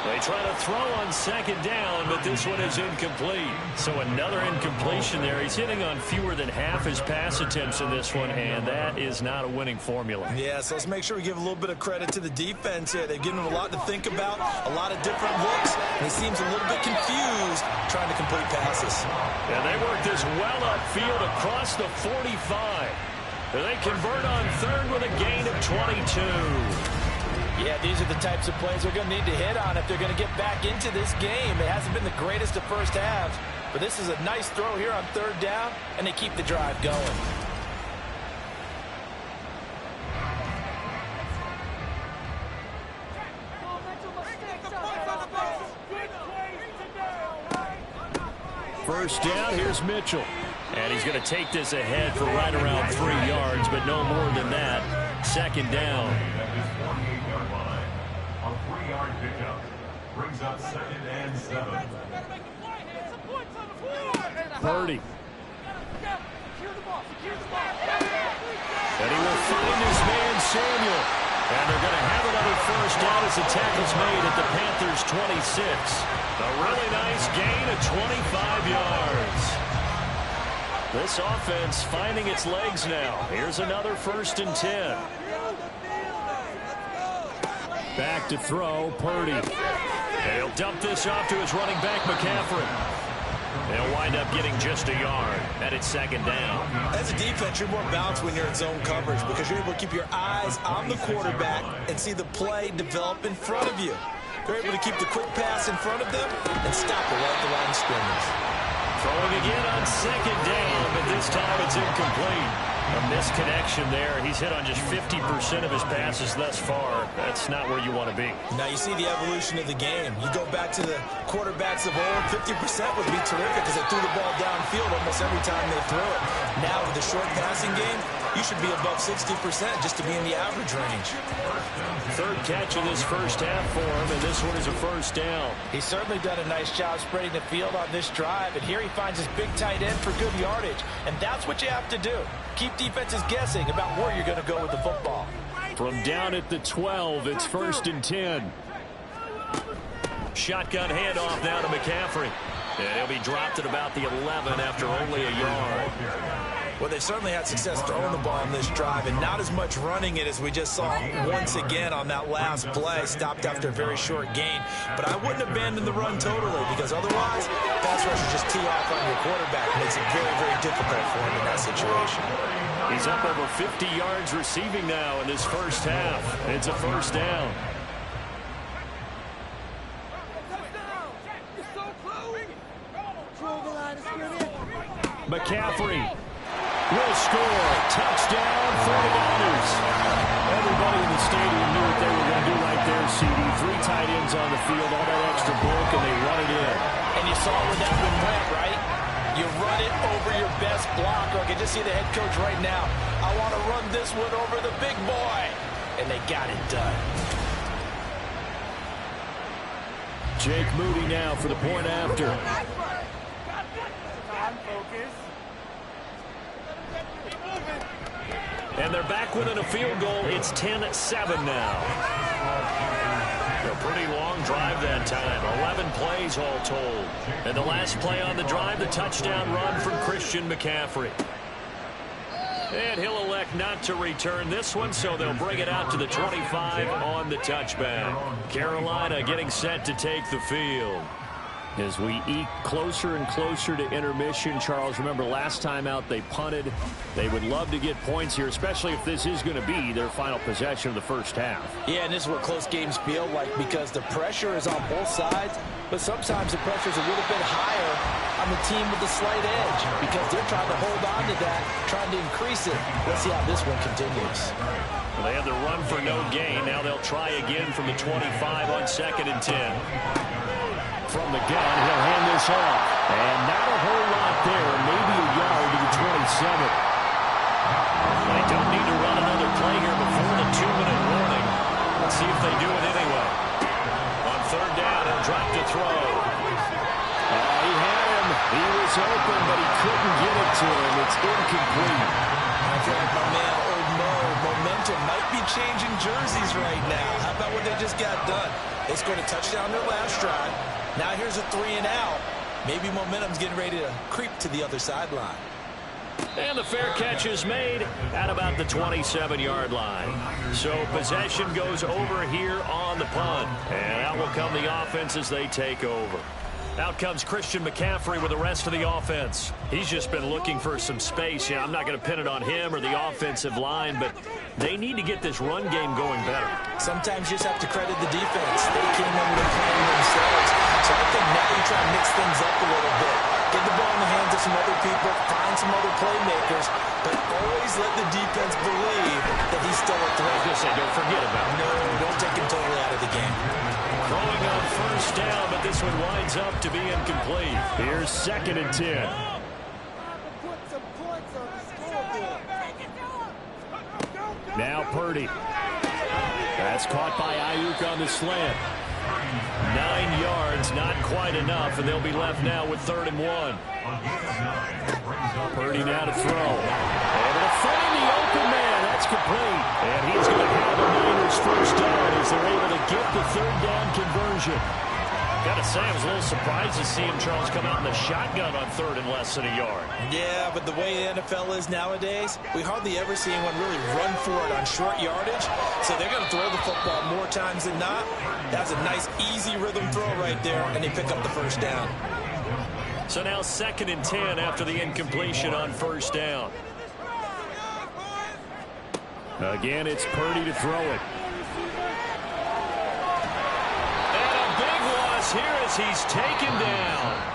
They try to throw on 2nd down, but this one is incomplete. So another incompletion there. He's hitting on fewer than half his pass attempts in this one, and that is not a winning formula. Yeah, so let's make sure we give a little bit of credit to the defense here. They've given him a lot to think about, a lot of different looks, and he seems a little bit confused trying to complete passes. And they work this well upfield across the 45. They convert on 3rd with a gain of 22. Yeah, these are the types of plays they're going to need to hit on if they're going to get back into this game. It hasn't been the greatest of first halves, but this is a nice throw here on 3rd down, and they keep the drive going. First down, here's Mitchell. And he's going to take this ahead for right around 3 yards, but no more than that. 2nd down. A 3-yard pickup brings up 2nd and 7. Purdy. And he will find his man Samuel. And they're going to have another first down as the tackle's made at the Panthers' 26. A really nice gain of 25 yards. This offense finding its legs now. Here's another 1st and 10. Back to throw, Purdy. And he'll dump this off to his running back, McCaffrey. They'll wind up getting just a yard, and it's second down. As a defense, you're more balanced when you're in zone coverage because you're able to keep your eyes on the quarterback and see the play develop in front of you. You're able to keep the quick pass in front of them and stop it right at the line of scrimmage. Throwing again on second down, but this time it's incomplete. A misconnection there. He's hit on just 50% of his passes thus far. That's not where you want to be. Now you see the evolution of the game. You go back to the quarterbacks of old, 50% would be terrific because they threw the ball downfield almost every time they threw it. Now with the short passing game, you should be above 60% just to be in the average range. Third catch of this first half for him, and this one is a first down. He's certainly done a nice job spreading the field on this drive, and here he finds his big tight end for good yardage, and that's what you have to do. Keep defenses guessing about where you're going to go with the football. From down at the 12, it's 1st and 10. Shotgun handoff now to McCaffrey. And he'll be dropped at about the 11 after only a yard. Well, they certainly had success throwing the ball on this drive and not as much running it as we just saw once again on that last play. Stopped after a very short gain. But I wouldn't abandon the run totally because otherwise, pass rushers just tee off on your quarterback. It makes it very, very difficult for him in that situation. He's up over 50 yards receiving now in this first half. It's a first down. McCaffrey will score. Touchdown, 49ers. Everybody in the stadium knew what they were going to do right there, CD. 3 tight ends on the field, all that extra bulk, and they run it in. And you saw where that one went, right? You run it over your best blocker. I can just see the head coach right now. I want to run this one over the big boy. And they got it done. Jake Moody now for the point after. And they're back within a field goal. It's 10-7 now. A pretty long drive that time. 11 plays all told. And the last play on the drive, the touchdown run from Christian McCaffrey. And he'll elect not to return this one, so they'll bring it out to the 25 on the touchback. Carolina getting set to take the field. As we eke closer and closer to intermission, Charles, remember last time out they punted. They would love to get points here, especially if this is going to be their final possession of the first half. Yeah, and this is what close games feel like because the pressure is on both sides, but sometimes the pressure is a little bit higher on the team with the slight edge because they're trying to hold on to that, trying to increase it. Let's see how this one continues. Well, they had the run for no gain. Now they'll try again from the 25 on 2nd and 10. From the gun, he'll hand this off. And not a whole lot there, maybe a yard to the 27. They don't need to run another play here before the 2-minute warning. Let's see if they do it anyway. On 3rd down, he'll drop to throw. He had him. He was open, but he couldn't get it to him. It's incomplete. I feel like my man, Old Mo, momentum might be changing jerseys right now. How about what they just got done? They scored a touchdown their last drive. Now here's a 3-and-out. Maybe momentum's getting ready to creep to the other sideline. And the fair catch is made at about the 27-yard line. So possession goes over here on the punt. And out will come the offense as they take over. Out comes Christian McCaffrey with the rest of the offense. He's just been looking for some space. Yeah, I'm not going to pin it on him or the offensive line, but they need to get this run game going better. Sometimes you just have to credit the defense. They came in with a plan themselves. So I think now you try to mix things up a little bit. Get the ball in the hands of some other people, find some other playmakers, but always let the defense believe that he's still a threat. Don't forget about him. No, don't take him totally out of the game. Throwing on 1st down, but this one winds up to be incomplete. Here's 2nd and 10. Now Purdy. That's caught by Ayuk on the slant. 9 yards, not quite enough, and they'll be left now with 3rd and 1. Purdy now to throw. Able to find the open man. That's complete. And he's going to have the Niners first down as they're able to get the 3rd down conversion. Got to say, I was a little surprised to see him, Charles, come out in the shotgun on 3rd and less than a yard. Yeah, but the way the NFL is nowadays, we hardly ever see anyone really run for it on short yardage. So they're going to throw the football more times than not. That's a nice, easy rhythm throw right there, and they pick up the first down. So now 2nd and 10 after the incompletion on first down. Again, it's Purdy to throw it. And a big loss here as he's taken down.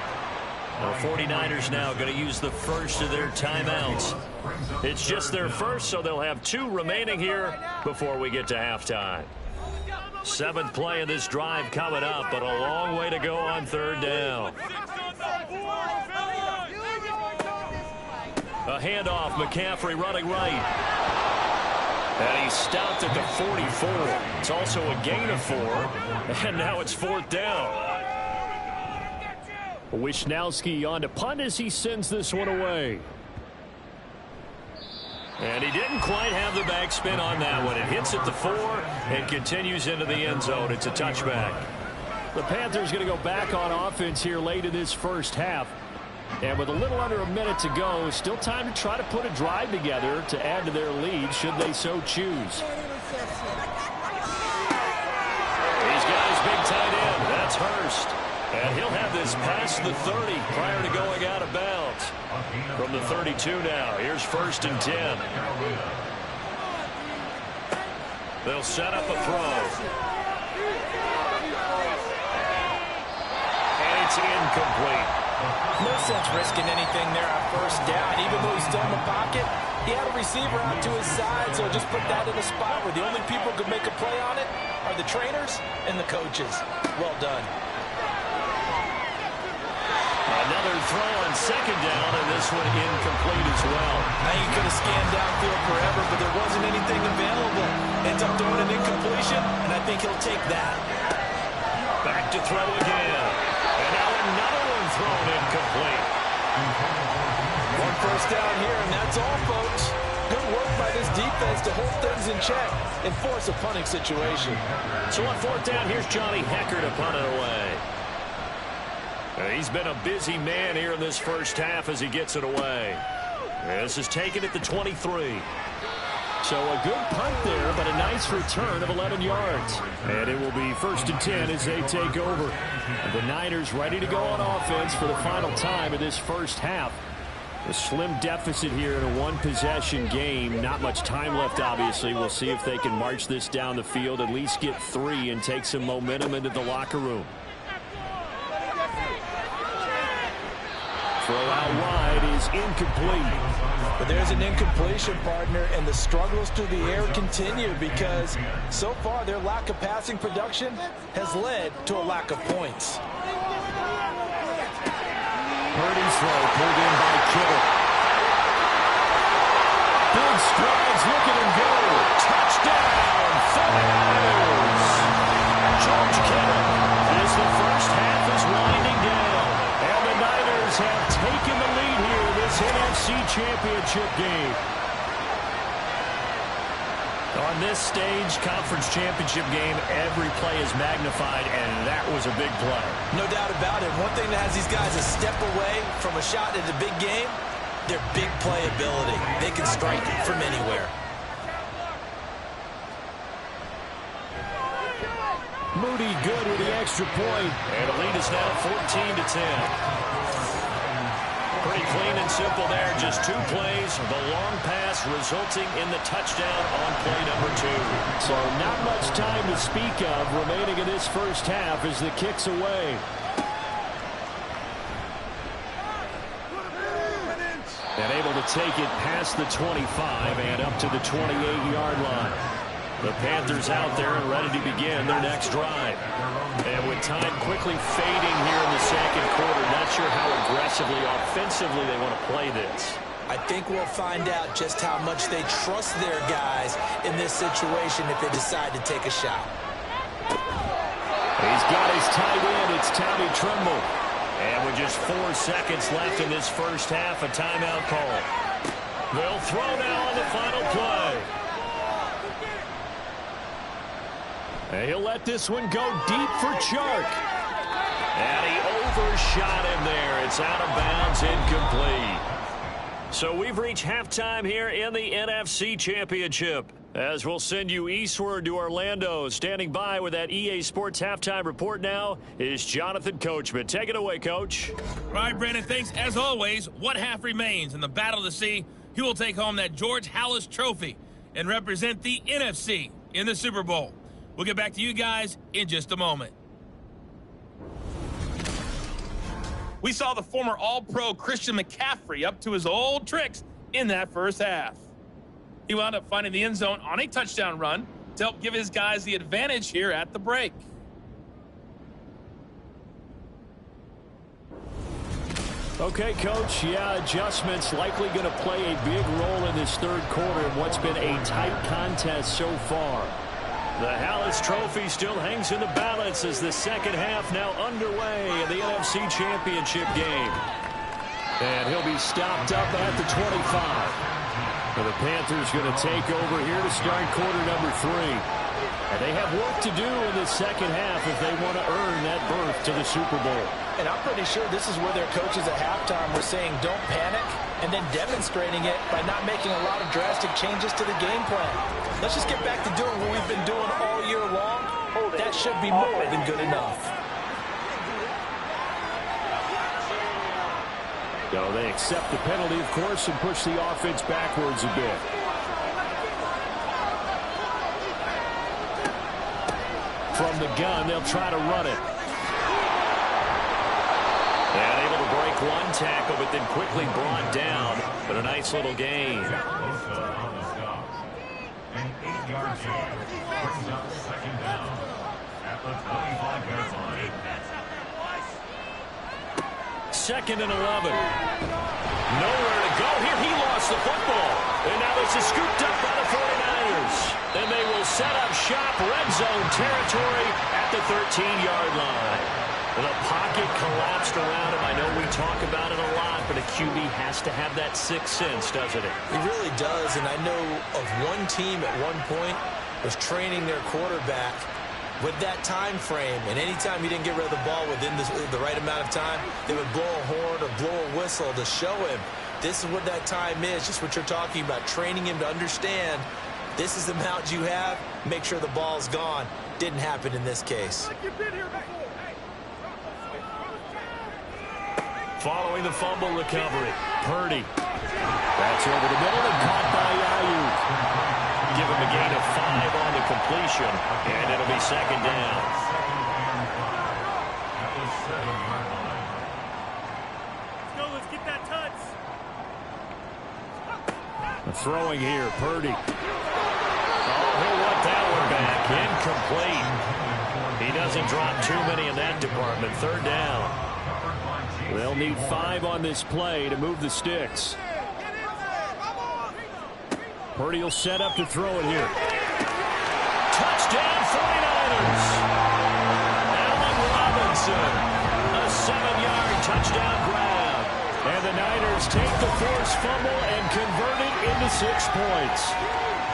The 49ers now going to use the first of their timeouts. It's just their first, so they'll have 2 remaining here before we get to halftime. 7th play of this drive coming up, but a long way to go on 3rd down. A handoff, McCaffrey running right. And he's stopped at the 44. It's also a gain of 4, and now it's 4th down. Wishnowski on to punt as he sends this one away. And he didn't quite have the backspin on that one. It hits at the 4 and continues into the end zone. It's a touchback. The Panthers going to go back on offense here late in this first half. And with a little under a minute to go, still time to try to put a drive together to add to their lead should they so choose. He's got his big tight end. That's Hurst. And he'll have this past the 30 prior to going out of bounds. From the 32 now. Here's 1st and 10. They'll set up a throw. And it's incomplete. No sense risking anything there on first down. Even though he's still in the pocket, he had a receiver out to his side, so just put that in a spot where the only people who could make a play on it are the trainers and the coaches. Well done. Another throw on 2nd down, and this one incomplete as well. Now you could have scanned downfield forever, but there wasn't anything available. Ends up throwing an incompletion, and I think he'll take that. Back to throw again. And now another one thrown incomplete. 1 first down here, and that's all, folks. Good work by this defense to hold things in check and force a punting situation. So on 4th down, here's Johnny Hecker to punt it away. He's been a busy man here in this first half as he gets it away. This is taken at the 23. So a good punt there, but a nice return of 11 yards. And it will be 1st and 10 as they take over. The Niners ready to go on offense for the final time of this first half. A slim deficit here in a 1-possession game. Not much time left, obviously. We'll see if they can march this down the field, at least get 3 and take some momentum into the locker room. Throw out wide is incomplete. But there's an incompletion, partner, and the struggles through the air continue because so far their lack of passing production has led to a lack of points. Purdy's throw pulled in by Kittle. Big strides, look at him go. Touchdown, 49ers. George Kittle as the first half is winding down. And the Niners have taken the lead here in this NFC Championship game. On this stage, conference championship game, every play is magnified, and that was a big play. No doubt about it. One thing that has these guys a step away from a shot at a big game, their big play ability. They can strike from anywhere. Moody good with the extra point. And the lead is now 14-10. Pretty clean and simple there. Just 2 plays. The long pass resulting in the touchdown on play number 2. So not much time to speak of remaining in this first half as the kick's away. And able to take it past the 25 and up to the 28-yard line. The Panthers out there and ready to begin their next drive. And with time quickly fading here in the second quarter, not sure how aggressively, offensively they want to play this. I think we'll find out just how much they trust their guys in this situation if they decide to take a shot. He's got his tight end. It's Tommy Tremble. And with just 4 seconds left in this first half, a timeout call. They'll throw now on the final play. And he'll let this one go deep for Chark. And he overshot him there. It's out of bounds, incomplete. So we've reached halftime here in the NFC Championship. As we'll send you eastward to Orlando, standing by with that EA Sports halftime report now is Jonathan Coachman. Take it away, Coach. All right, Brandon, thanks. As always, one half remains in the battle of the sea. He will take home that George Halas trophy and represent the NFC in the Super Bowl. We'll get back to you guys in just a moment. We saw the former All-Pro Christian McCaffrey up to his old tricks in that first half. He wound up finding the end zone on a touchdown run to help give his guys the advantage here at the break. Okay, Coach, adjustments likely going to play a big role in this third quarter in what's been a tight contest so far. The Halas Trophy still hangs in the balance as the second half now underway in the NFC Championship game. And he'll be stopped up at the 25. And the Panthers going to take over here to start quarter number 3. And they have work to do in the second half if they want to earn that berth to the Super Bowl. And I'm pretty sure this is where their coaches at halftime were saying don't panic, and then demonstrating it by not making a lot of drastic changes to the game plan. Let's just get back to doing what we've been doing all year long. That should be more than good enough. So they accept the penalty, of course, and push the offense backwards a bit. From the gun, they'll try to run it. And able to break one tackle, but then quickly brought down. But a nice little gain. An 8-yard gain brings up second down at the 25-yard line. Second and 11. Nowhere to go here. He lost the football. And now this is scooped up by the 49ers. And they will set up shop, red zone territory at the 13-yard line. The pocket collapsed around him. I know we talk about it a lot, but a QB has to have that sixth sense, doesn't it? He really does, and I know of one team at one point was training their quarterback with that time frame, and anytime he didn't get rid of the ball within the right amount of time, they would blow a horn or blow a whistle to show him this is what that time is, just what you're talking about, training him to understand this is the amount you have, make sure the ball's gone. Didn't happen in this case. Following the fumble recovery, Purdy. That's over the middle and caught by Ayuk. Give him a gain of 5 on the completion, and it'll be second down. Let's go, let's get that touch. Throwing here, Purdy. Oh, he'll want that one back. Incomplete. He doesn't drop too many in that department. Third down. They'll need 5 on this play to move the sticks. Purdy will set up to throw it here. Touchdown 49ers. Allen Robinson. A 7-yard touchdown grab. And the Niners take the forced fumble and convert it into 6 points.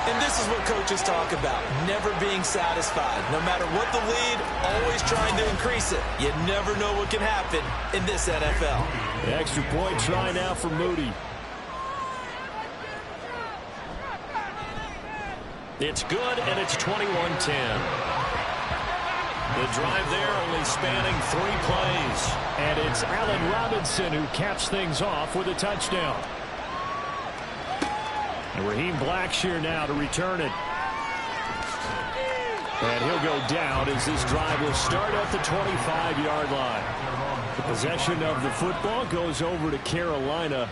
And this is what coaches talk about, never being satisfied. No matter what the lead, always trying to increase it. You never know what can happen in this NFL. The extra point try now for Moody. It's good, and it's 21-10. The drive there only spanning 3 plays. And it's Allen Robinson who caps things off with a touchdown. And Raheem Blackshear now to return it. And he'll go down as this drive will start at the 25-yard line. The possession of the football goes over to Carolina.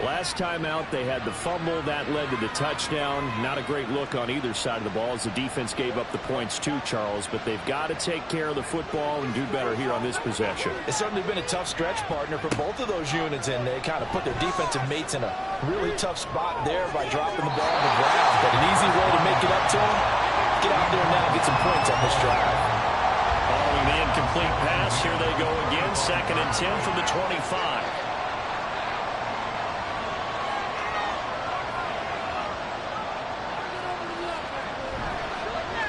Last time out, they had the fumble. That led to the touchdown. Not a great look on either side of the ball as the defense gave up the points too, Charles. But they've got to take care of the football and do better here on this possession. It's certainly been a tough stretch, partner, for both of those units, and they kind of put their defensive mates in a really tough spot there by dropping the ball on the ground. But an easy way to make it up to them, get out there now and get some points on this drive. Following the incomplete pass, here they go again. 2nd and 10 from the 25.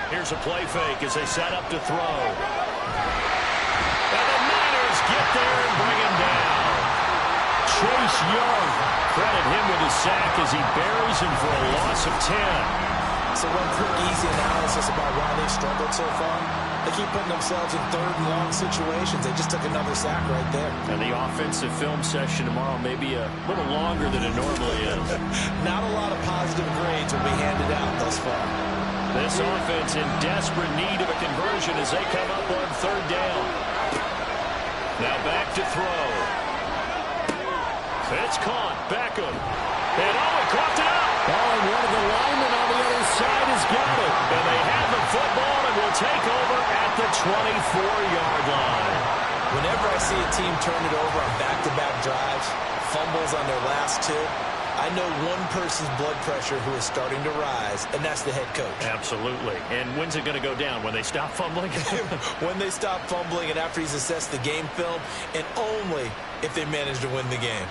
Here's a play fake as they set up to throw. And the Niners get there and bring him down. Chase Young. Credit him with a sack as he buries him for a loss of 10. So one quick, easy analysis about why they've struggled so far. They keep putting themselves in third and long situations. They just took another sack right there. And the offensive film session tomorrow may be a little longer than it normally is. Not a lot of positive grades will be handed out thus far. This offense in desperate need of a conversion as they come up on third down. Now back to throw. It's caught. Beckham. And caught it up. Oh, and one of the linemen on the other side has got it. And they have the football and will take over at the 24-yard line. Whenever I see a team turn it over on back-to-back drives, fumbles on their last two, I know one person's blood pressure who is starting to rise, and that's the head coach. Absolutely. And when's it going to go down? When they stop fumbling? When they stop fumbling and after he's assessed the game film, and only if they manage to win the game.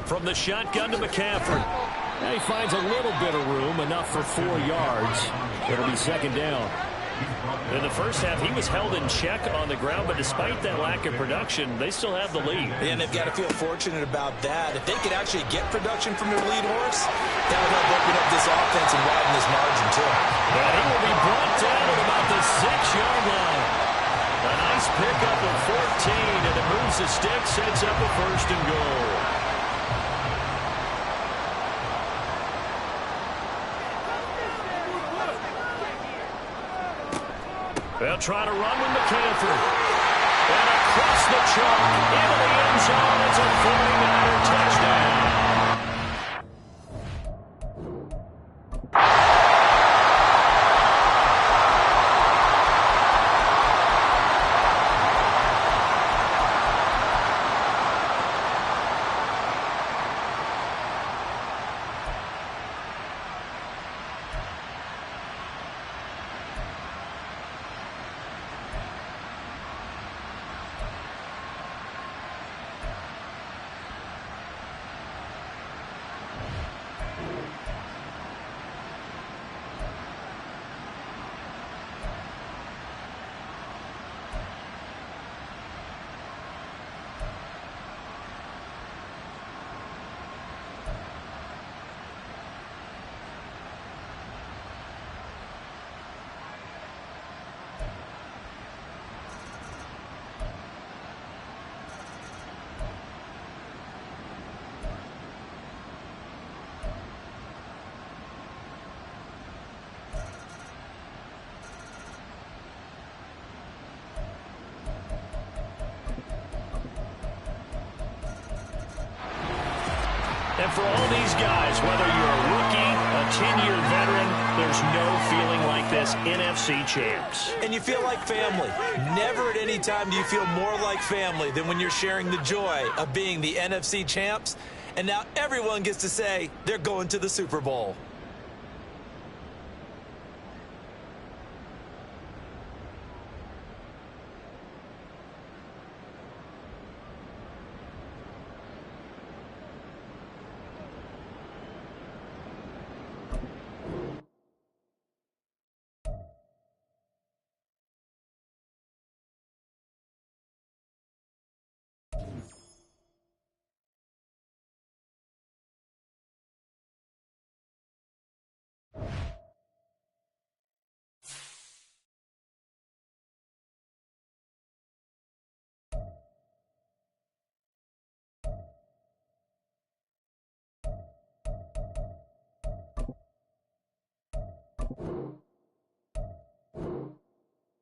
From the shotgun to McCaffrey. Now he finds a little bit of room, enough for 4 yards. It'll be second down. In the first half, he was held in check on the ground, but despite that lack of production, they still have the lead. And they've got to feel fortunate about that. If they could actually get production from their lead horse, that would help open up this offense and widen this margin, too. And he will be brought down at about the 6-yard line. A nice pickup of 14, and it moves the stick, sets up a first and goal. They'll try to run with McCaffrey. And across the chalk, into the end zone. It's a 49er touchdown. And for all these guys, whether you're a rookie, a 10-year veteran, there's no feeling like this NFC champs. And you feel like family. Never at any time do you feel more like family than when you're sharing the joy of being the NFC champs. And now everyone gets to say they're going to the Super Bowl.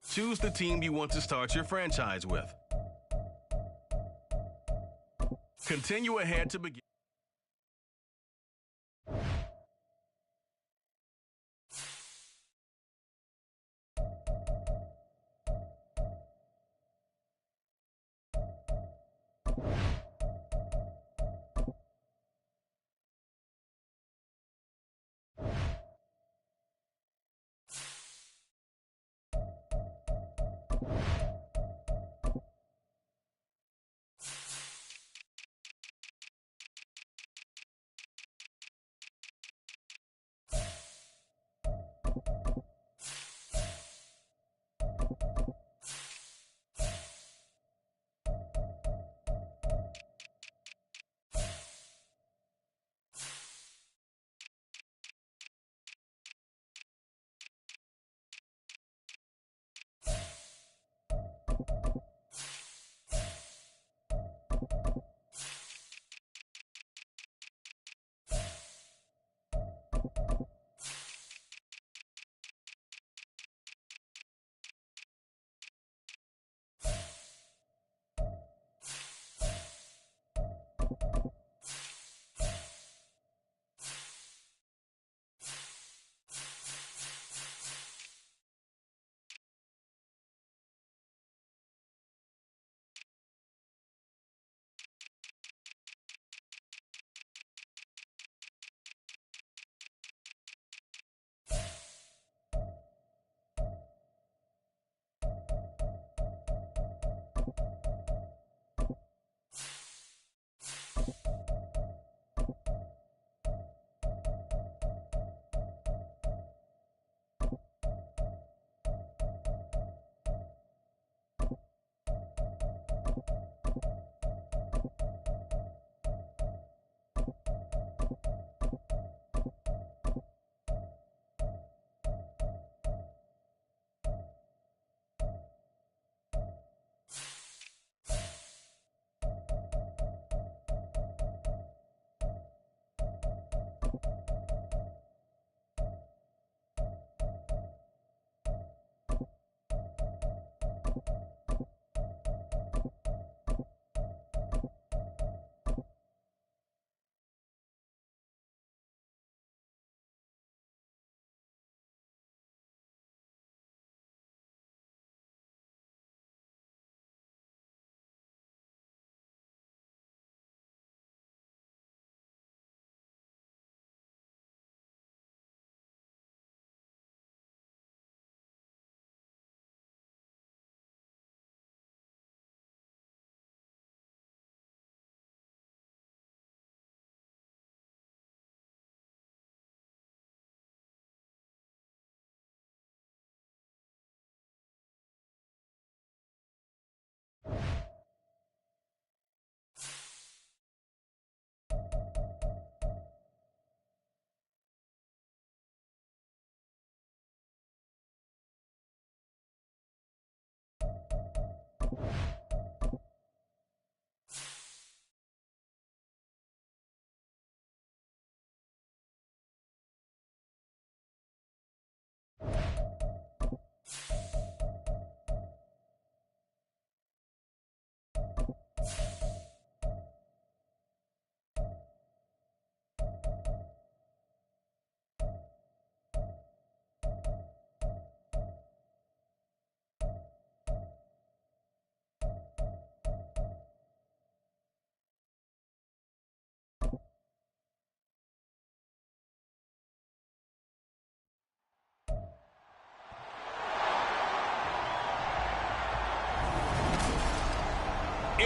Choose the team you want to start your franchise with. Continue ahead to begin.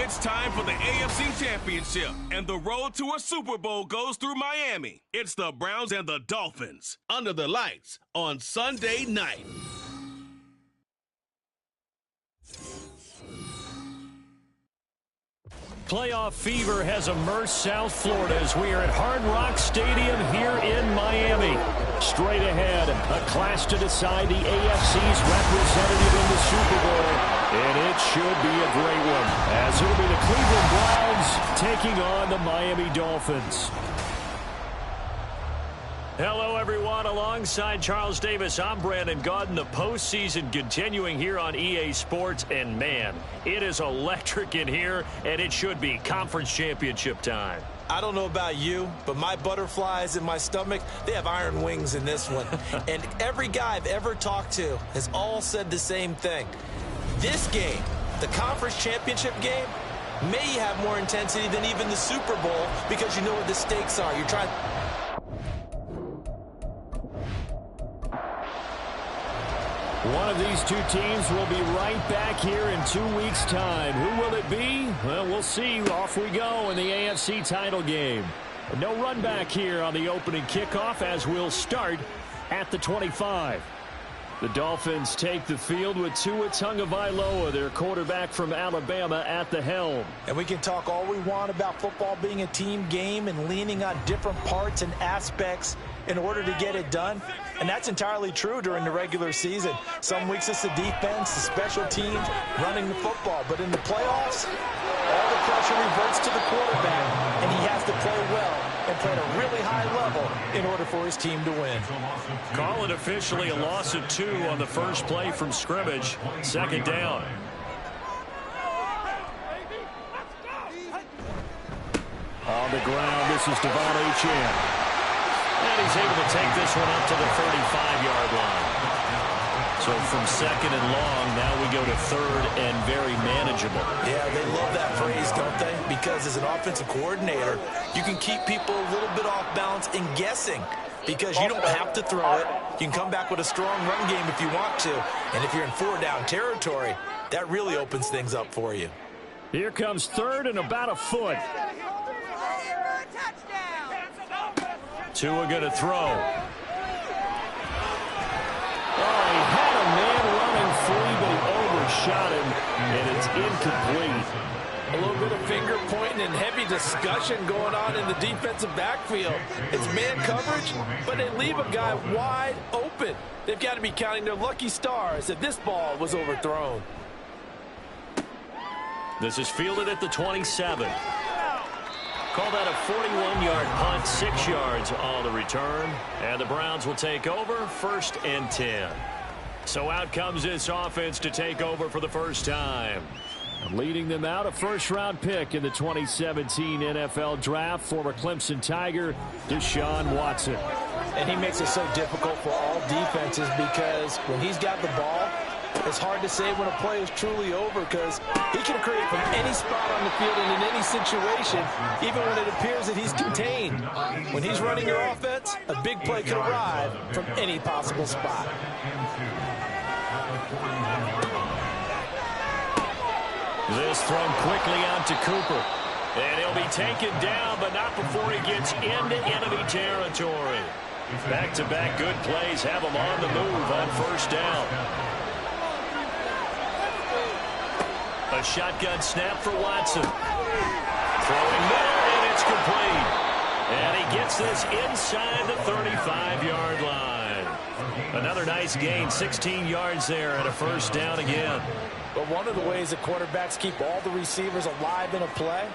It's time for the AFC Championship, and the road to a Super Bowl goes through Miami. It's the Browns and the Dolphins under the lights on Sunday night. Playoff fever has immersed South Florida as we are at Hard Rock Stadium here in Miami. Straight ahead, a clash to decide the AFC's representative in the Super Bowl. And it should be a great one, as it'll be the Cleveland Browns taking on the Miami Dolphins. Hello, everyone. Alongside Charles Davis, I'm Brandon Gaudin. The postseason continuing here on EA Sports. And, man, it is electric in here, and it should be conference championship time. I don't know about you, but my butterflies in my stomach, they have iron wings in this one. And every guy I've ever talked to has all said the same thing. This game, the conference championship game, may have more intensity than even the Super Bowl because you know what the stakes are. You're trying... One of these two teams will be right back here in 2 weeks' time. Who will it be? Well, we'll see. Off we go in the AFC title game. No run back here on the opening kickoff as we'll start at the 25. The Dolphins take the field with Tua Tagovailoa, their quarterback from Alabama, at the helm. And we can talk all we want about football being a team game and leaning on different parts and aspects in order to get it done. And that's entirely true during the regular season. Some weeks it's the defense, the special teams, running the football. But in the playoffs, all the pressure reverts to the quarterback, and he has to play well and play at a really high level in order for his team to win. Call it officially a loss of 2 on the first play from scrimmage. Second down. On the ground, this is Devon Achane. And he's able to take this one up to the 35-yard line. So from second and long, now we go to third and very manageable. Yeah, they love that phrase, don't they? Because as an offensive coordinator, you can keep people a little bit off balance and guessing because you don't have to throw it. You can come back with a strong run game if you want to. And if you're in 4-down territory, that really opens things up for you. Here comes third and about a foot. Tua going to throw. Oh, he had a man running free, but he overshot him, and it's incomplete. A little bit of finger pointing and heavy discussion going on in the defensive backfield. It's man coverage, but they leave a guy wide open. They've got to be counting their lucky stars that this ball was overthrown. This is fielded at the 27. Call that a 41-yard punt, 6 yards on the return. And the Browns will take over, 1st and 10. So out comes this offense to take over for the first time. Leading them out, a first-round pick in the 2017 NFL Draft, former Clemson Tiger, Deshaun Watson. And he makes it so difficult for all defenses because when he's got the ball, it's hard to say when a play is truly over because he can create from any spot on the field and in any situation, even when it appears that he's contained. When he's running your offense, a big play could arrive from any possible spot. This thrown quickly out to Cooper. And he'll be taken down, but not before he gets into enemy territory. Back-to-back good plays have him on the move on first down. A shotgun snap for Watson. Throwing there, and it's complete. And he gets this inside the 35-yard line. Another nice gain, 16 yards there, and a first down again. But one of the ways that quarterbacks keep all the receivers alive in a play,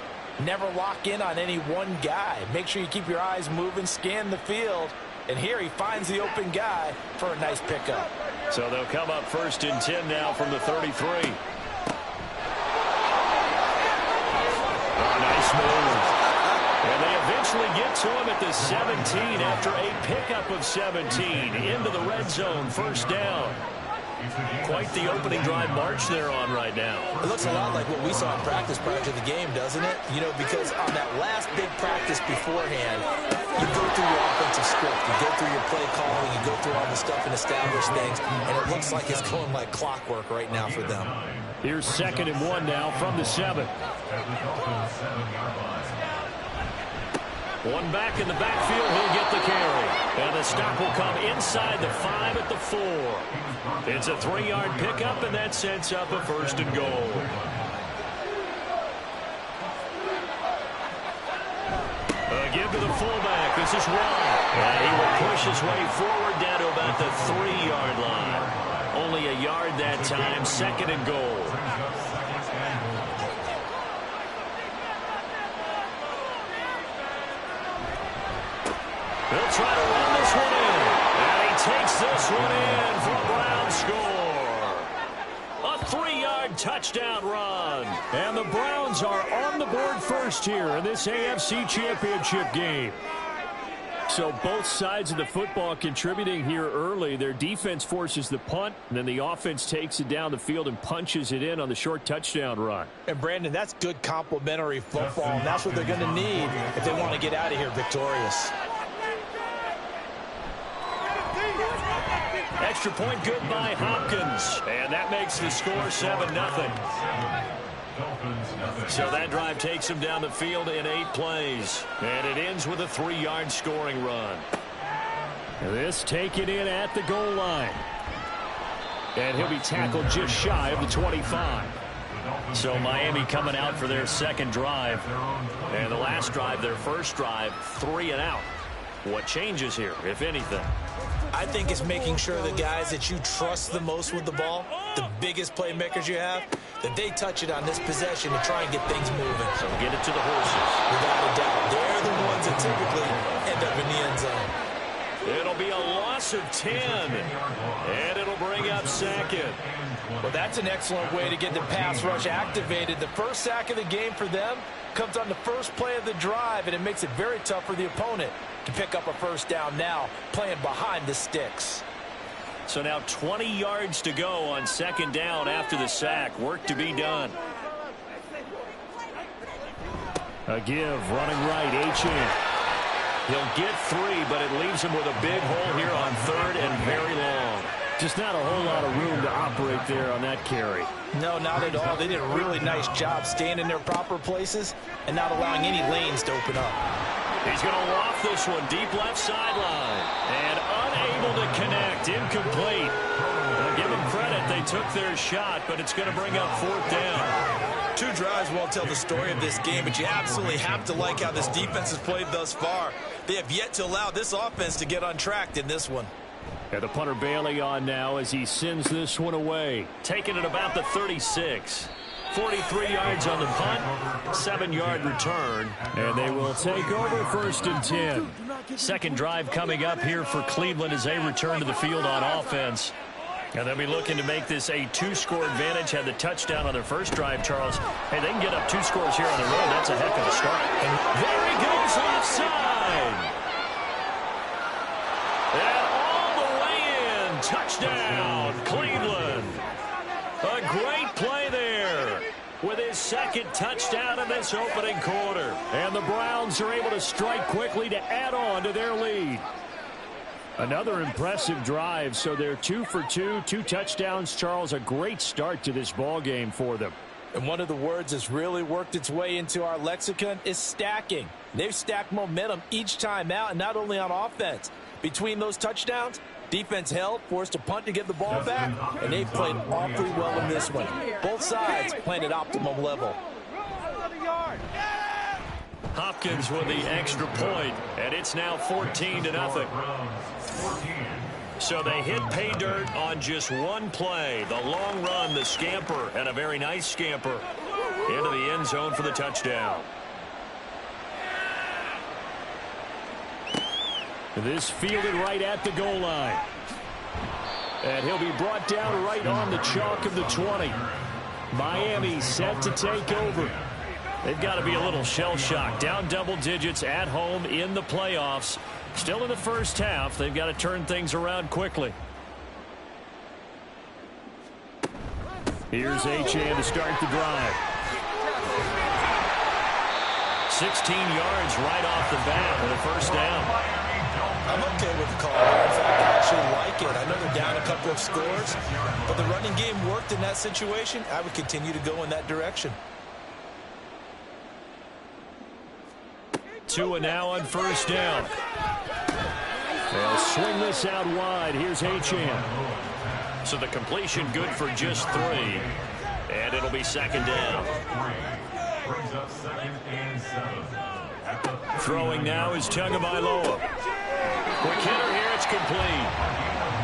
never lock in on any one guy. Make sure you keep your eyes moving, scan the field. And here he finds the open guy for a nice pickup. So they'll come up 1st and 10 now from the 33. Nice move. And they eventually get to him at the 17 after a pickup of 17 into the red zone, first down. Quite the opening drive march they're on right now. It looks a lot like what we saw in practice prior to the game, doesn't it? You know, because on that last big practice beforehand, you go through your offensive script, you go through your play calling, you go through all the stuff and establish things, and it looks like it's going like clockwork right now for them. Here's 2nd and 1 now from the 7. One back in the backfield, he'll get the carry. And the stop will come inside the 5 at the 4. It's a 3-yard pickup, and that sets up a 1st and goal. Give to the fullback. This is Ron. And he will push his way forward down to about the 3-yard line. Only a yard that time, 2nd and goal. He'll try to run this one in. And he takes this one in for a Brown score. A 3-yard touchdown run. And the Browns are on the board first here in this AFC Championship game. So both sides of the football contributing here early. Their defense forces the punt, and then the offense takes it down the field and punches it in on the short touchdown run. And, Brandon, that's good complementary football, and that's what they're going to need if they want to get out of here victorious. Extra point good by Hopkins. And that makes the score 7-0. So that drive takes him down the field in 8 plays. And it ends with a 3-yard scoring run. This taken in at the goal line. And he'll be tackled just shy of the 25. So Miami coming out for their 2nd drive. And the last drive, their 1st drive, 3 and out. What changes here, if anything? I think it's making sure the guys that you trust the most with the ball, the biggest playmakers you have, that they touch it on this possession to try and get things moving. So get it to the horses. Without a doubt, they're the ones that typically end up in the end zone. It'll be a loss of 10, and it'll bring up 2nd. Well, that's an excellent way to get the pass rush activated. The first sack of the game for them comes on the first play of the drive, and it makes it very tough for the opponent to pick up a 1st down now, playing behind the sticks. So now 20 yards to go on 2nd down after the sack. Work to be done. A give, running right, H.N. He'll get 3, but it leaves him with a big hole here on 3rd and very long. Just not a whole lot of room to operate there on that carry. No, not at all. They did a really nice job staying in their proper places and not allowing any lanes to open up. He's going to loft this one deep left sideline. And unable to connect. Incomplete. I'll give them credit. They took their shot, but it's going to bring up 4th down. 2 drives won't tell the story of this game, but you absolutely have to like how this defense has played thus far. They have yet to allow this offense to get untracked in this one. And the punter Bailey on now as he sends this one away. Taking it about the 36. 43 yards on the punt, 7-yard return, and they will take over 1st and 10. 2nd drive coming up here for Cleveland as they return to the field on offense. And they'll be looking to make this a 2-score advantage. Had the touchdown on their 1st drive, Charles. Hey, they can get up 2 scores here on the road. That's a heck of a start. And there he goes left side. And all the way in. Touchdown, Cleveland. A great play there with his 2nd touchdown in this opening quarter. And the Browns are able to strike quickly to add on to their lead. Another impressive drive, so they're 2 for 2, 2 touchdowns. Charles, a great start to this ball game for them. And one of the words that's really worked its way into our lexicon is stacking. They've stacked momentum each time out, and not only on offense. Between those touchdowns, defense held, forced a punt to get the ball back, and they played awfully well in this one. Both sides playing at optimum level. Hopkins with the extra point, and it's now 14-0. So they hit pay dirt on just one play. The long run, the scamper, and a very nice scamper into the end zone for the touchdown. This fielded right at the goal line. And he'll be brought down right on the chalk of the 20. Miami set to take over. They've got to be a little shell-shocked. Down double digits at home in the playoffs. Still in the first half. They've got to turn things around quickly. Here's H.N. to start the drive. 16 yards right off the bat with a 1st down. I'm okay with the call. In fact, actually like it. I know they're down a couple of scores, but the running game worked in that situation. I would continue to go in that direction. 2 now on first down. They'll swing this out wide. Here's Achane. So the completion good for just 3. And it'll be second down. Brings up 2nd and 7. Throwing now is Tagovailoa. Quick hitter here, it's complete.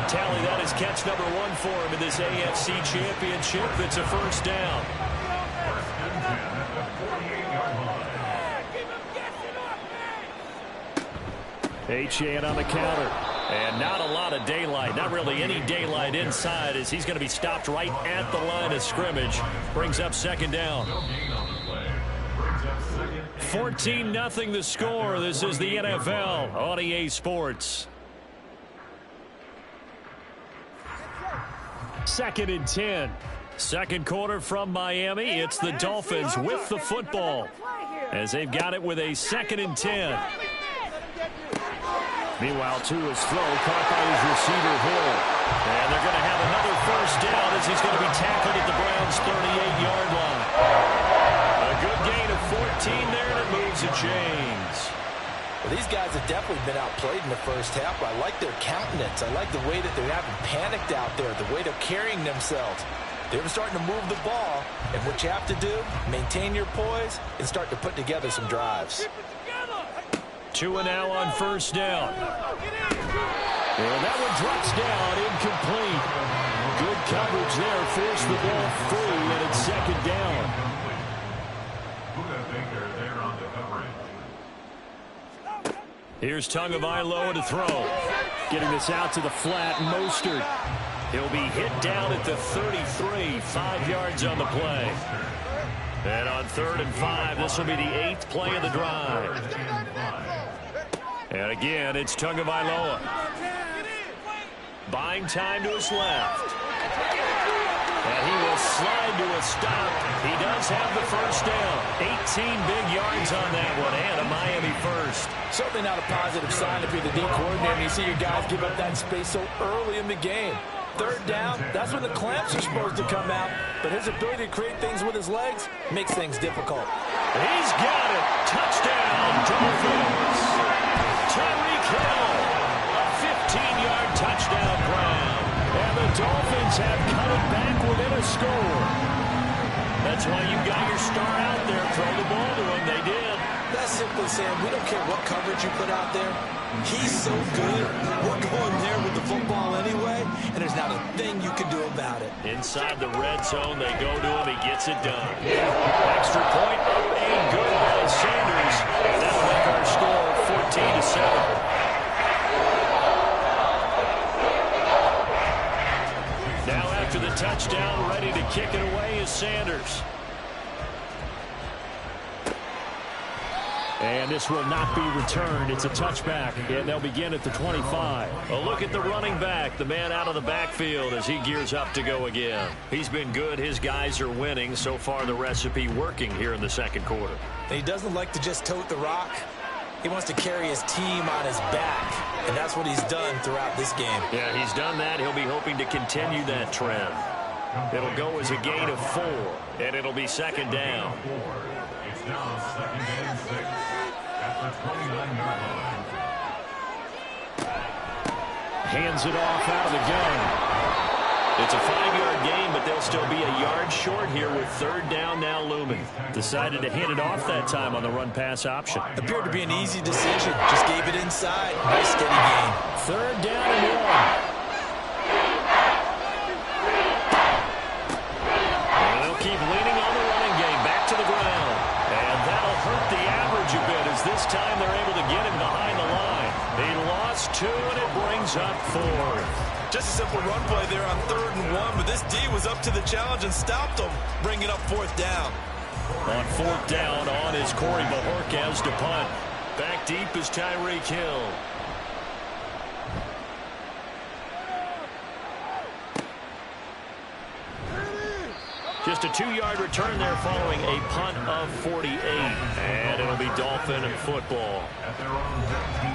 Tally, that is catch number 1 for him in this AFC Championship. It's a first down. Achane on the counter. And not a lot of daylight. Not really any daylight inside as he's going to be stopped right at the line of scrimmage. Brings up second down. 14-0 the score. This is the NFL on EA Sports. 2nd and 10. Second quarter from Miami. It's the Dolphins with the football as they've got it with a 2nd and 10. Meanwhile, Tua's throw caught by his receiver Hill. And they're going to have another first down as he's going to be tackled at the Browns' 38-yard line. A good gain of 14 there, and it moves the chains. Well, these guys have definitely been outplayed in the first half. I like their countenance. I like the way that they haven't panicked out there, the way they're carrying themselves. They're starting to move the ball, and what you have to do, maintain your poise and start to put together some drives. 2 now on first down. And that one drops down, incomplete. Good coverage there, forced the ball free, and it's second down. Here's Tagovailoa to throw. Getting this out to the flat, Mostert. He'll be hit down at the 33, 5 yards on the play. And on 3rd and 5, this will be the 8th play of the drive. And again, it's Tagovailoa. Buying time to his left. And he will slide to a stop. He does have the first down. 18 big yards on that one, and a Miami first. Certainly not a positive sign if you're the D coordinator and you see your guys give up that space so early in the game. 3rd down, that's when the clamps are supposed to come out. But his ability to create things with his legs makes things difficult. He's got it. Touchdown, Dolphins. Tyreek Hill, a 15-yard touchdown grab. And the Dolphins have cut it back within a score. That's why you got your star out there. Throw the ball to him. They did. That's simply saying we don't care what coverage you put out there. He's so good. We're going there with the football anyway, and there's not a thing you can do about it. Inside the red zone, they go to him. He gets it done. Extra point up and good by Sanders. That'll make our score 14-7. Now after the touchdown, ready to kick it away is Sanders. And this will not be returned. It's a touchback, and they'll begin at the 25. A look at the running back, the man out of the backfield as he gears up to go again. He's been good. His guys are winning. So far, the recipe working here in the second quarter. He doesn't like to just tote the rock. He wants to carry his team on his back, and that's what he's done throughout this game. Yeah, he's done that. He'll be hoping to continue that trend. It'll go as a gain of 4, and it'll be second down. It's now 2nd and 6 at the 29-yard line. Hands it off out of the gun. It's a 5-yard gain, but they'll still be a yard short here with 3rd down now looming. Decided to hand it off that time on the run-pass option. Appeared to be an easy decision. Just gave it inside. Nice steady gain. 3rd down and 1. Keep leaning on the running game, back to the ground. And that'll hurt the average a bit as this time they're able to get him behind the line. He lost 2, and it brings up 4th. Just a simple run play there on 3rd and 1, but this D was up to the challenge and stopped him, bringing up 4th down. On 4th down, on is Corey Bajorquez to punt. Back deep is Tyreek Hill. Just Just a 2-yard return there following a punt of 48. And it'll be Dolphin football.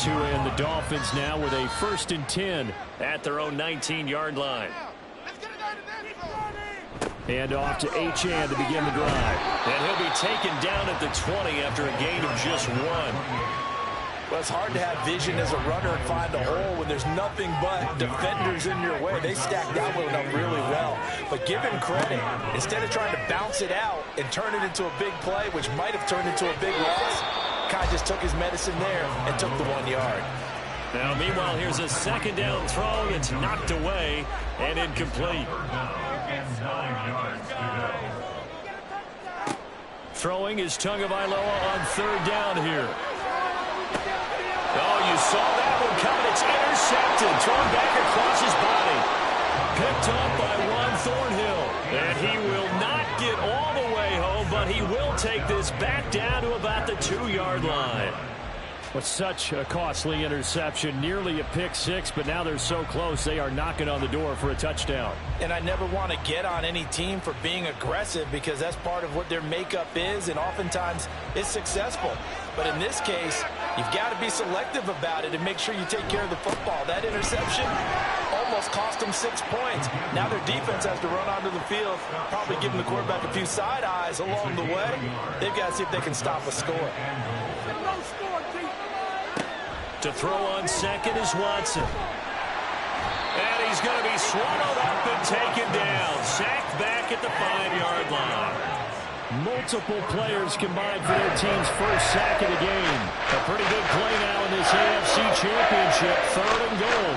Tua and the Dolphins now with a 1st and 10 at their own 19-yard line. And off to Achane to begin the drive. And he'll be taken down at the 20 after a gain of just 1. Well, it's hard to have vision as a runner and find a hole when there's nothing but defenders in your way. They stacked that one up really well. But give him credit. Instead of trying to bounce it out and turn it into a big play, which might have turned into a big loss, Kai just took his medicine there and took the 1 yard. Now, meanwhile, here's a 2nd down throw that's knocked away and incomplete. Throwing is Tagovailoa on 3rd down here. Oh, you saw that one coming. It's intercepted. Thrown back across his body. Picked up by Juan Thornhill. And he will not get all the way home, but he will take this back down to about the 2-yard line. With such a costly interception, nearly a pick 6, but now they're so close they are knocking on the door for a touchdown. And I never want to get on any team for being aggressive because that's part of what their makeup is, and oftentimes it's successful. But in this case, you've got to be selective about it and make sure you take care of the football. That interception almost cost them 6 points. Now their defense has to run onto the field, probably giving the quarterback a few side eyes along the way. They've got to see if they can stop a score. To throw on 2nd is Watson. And he's going to be swallowed up and taken down. Sacked back at the 5-yard line. Multiple players combined for their team's first sack of the game. A pretty big play now in this AFC Championship. 3rd and goal.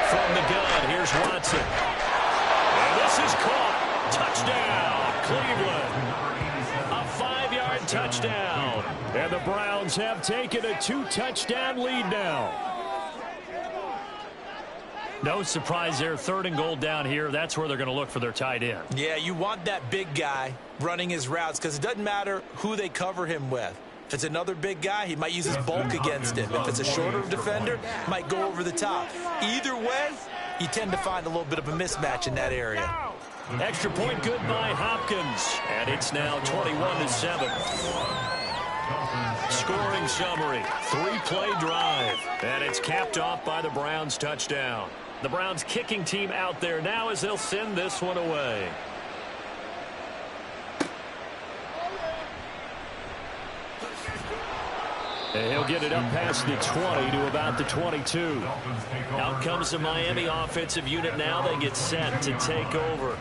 From the gun, here's Watson. And this is caught. Touchdown, Cleveland. A 5-yard touchdown. And the Browns have taken a 2-touchdown lead now. No surprise there. 3rd and goal down here. That's where they're going to look for their tight end. Yeah, you want that big guy running his routes because it doesn't matter who they cover him with. If it's another big guy, he might use his bulk against him. If it's a shorter defender, might go over the top. Either way, you tend to find a little bit of a mismatch in that area. Extra point good by Hopkins. And it's now 21-7. Scoring summary, 3-play drive. And it's capped off by the Browns touchdown. The Browns kicking team out there now as they'll send this one away. And he'll get it up past the 20 to about the 22. Out comes the Miami offensive unit now. They get set to take over.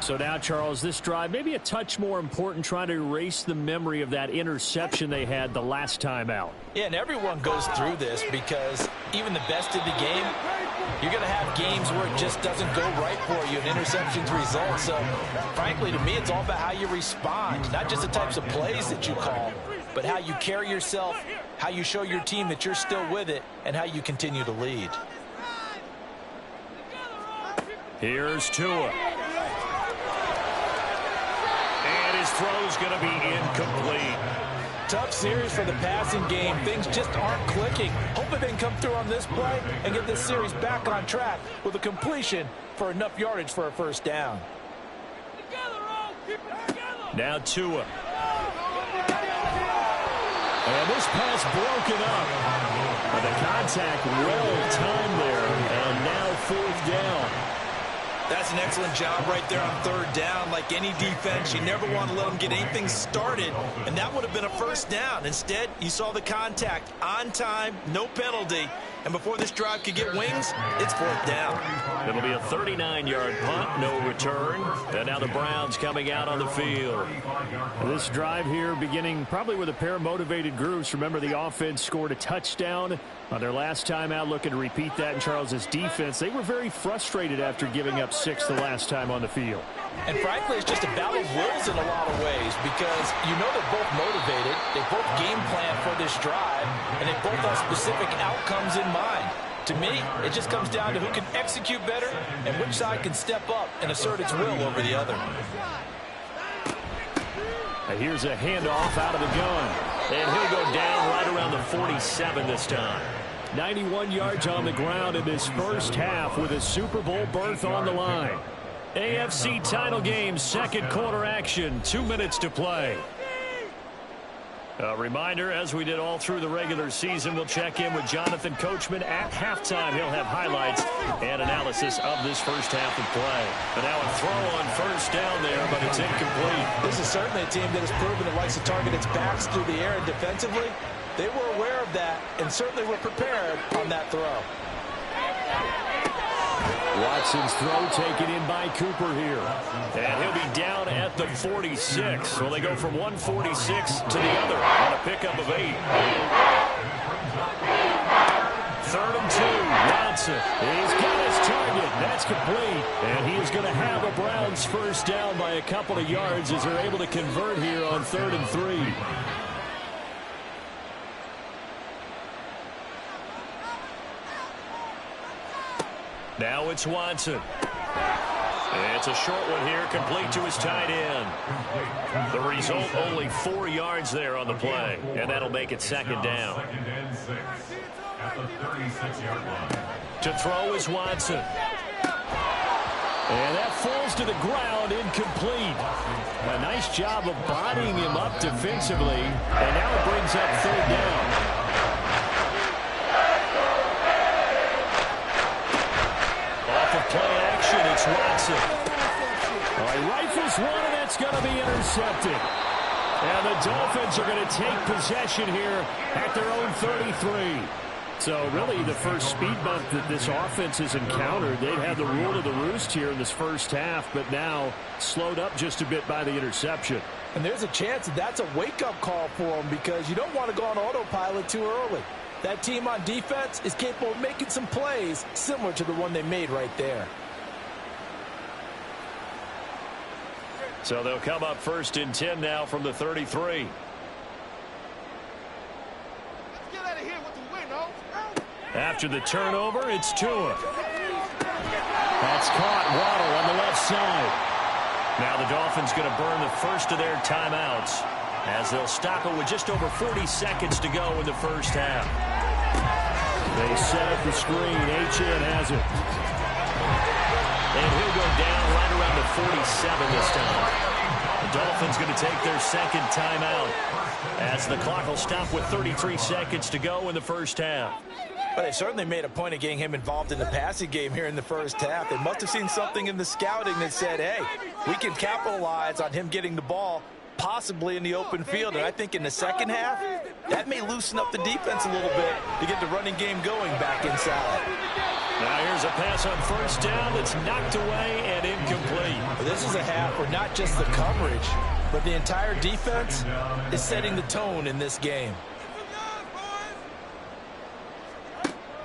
So now, Charles, this drive maybe a touch more important, trying to erase the memory of that interception they had the last time out. Yeah, and everyone goes through this because even the best in the game, you're going to have games where it just doesn't go right for you and interceptions result. So, frankly, to me, it's all about how you respond, not just the types of plays that you call, but how you carry yourself, how you show your team that you're still with it, and how you continue to lead. Here's Tua. And his throw's going to be incomplete. Tough series for the passing game. Things just aren't clicking. Hoping they can come through on this play and get this series back on track with a completion for enough yardage for a 1st down. Now Tua. And this pass broken up. The contact well timed there. And now 4th down. That's an excellent job right there on 3rd down. Like any defense, you never want to let them get anything started, and that would have been a 1st down. Instead, you saw the contact on time, no penalty, and before this drive could get wings, it's 4th down. It'll be a 39-yard punt, no return, and now the Browns coming out on the field. This drive here beginning probably with a pair of motivated groups. Remember, the offense scored a touchdown on their last time out, looking to repeat that in Charles's defense. They were very frustrated after giving up 6 the last time on the field. And frankly, it's just a battle of wills in a lot of ways because you know they're both motivated, they both game plan for this drive, and they both have specific outcomes in mind. To me, it just comes down to who can execute better and which side can step up and assert its will over the other. Here's a handoff out of the gun. And he'll go down right around the 47 this time. 91 yards on the ground in this first half with a Super Bowl berth on the line. AFC title game, second quarter action, 2 minutes to play. A reminder, as we did all through the regular season, we'll check in with Jonathan Coachman at halftime. He'll have highlights and analysis of this first half of play. And now a throw on first down there, but it's incomplete. This is certainly a team that has proven it likes to target its backs through the air and defensively. They were aware of that and certainly were prepared on that throw. Watson's throw taken in by Cooper here. And he'll be down at the 46. So they go from 146 to the other on a pickup of 8. 3rd and 2. Watson. He's got his target. That's complete. And he is going to have a Browns first down by a couple of yards as they're able to convert here on 3rd and 3. Now it's Watson. It's a short one here, complete to his tight end. The result, only 4 yards there on the play, and that'll make it second down. At the 36-yard line. To throw is Watson. And that falls to the ground, incomplete. A nice job of bodying him up defensively, and now it brings up 3rd down. Play action, it's Watson. He rifles one, and that's going to be intercepted. And the Dolphins are going to take possession here at their own 33. So really the first speed bump that this offense has encountered. They've had the rule of the roost here in this first half, but now slowed up just a bit by the interception. And there's a chance that that's a wake-up call for them because you don't want to go on autopilot too early. That team on defense is capable of making some plays similar to the one they made right there. So they'll come up 1st and 10 now from the 33. Let's get out of here with the win, oh. After the turnover, it's Tua. That's caught. Waddle on the left side. Now the Dolphins going to burn the first of their timeouts as they'll stop it with just over 40 seconds to go in the first half. They set up the screen. H.N. has it. And he'll go down right around the 47 this time. The Dolphins going to take their second timeout as the clock will stop with 33 seconds to go in the first half. But they certainly made a point of getting him involved in the passing game here in the first half. They must have seen something in the scouting that said, hey, we can capitalize on him getting the ball possibly in the open field. And I think in the second half, that may loosen up the defense a little bit to get the running game going back inside. Now here's a pass on first down that's knocked away and incomplete. This is a half where not just the coverage, but the entire defense is setting the tone in this game.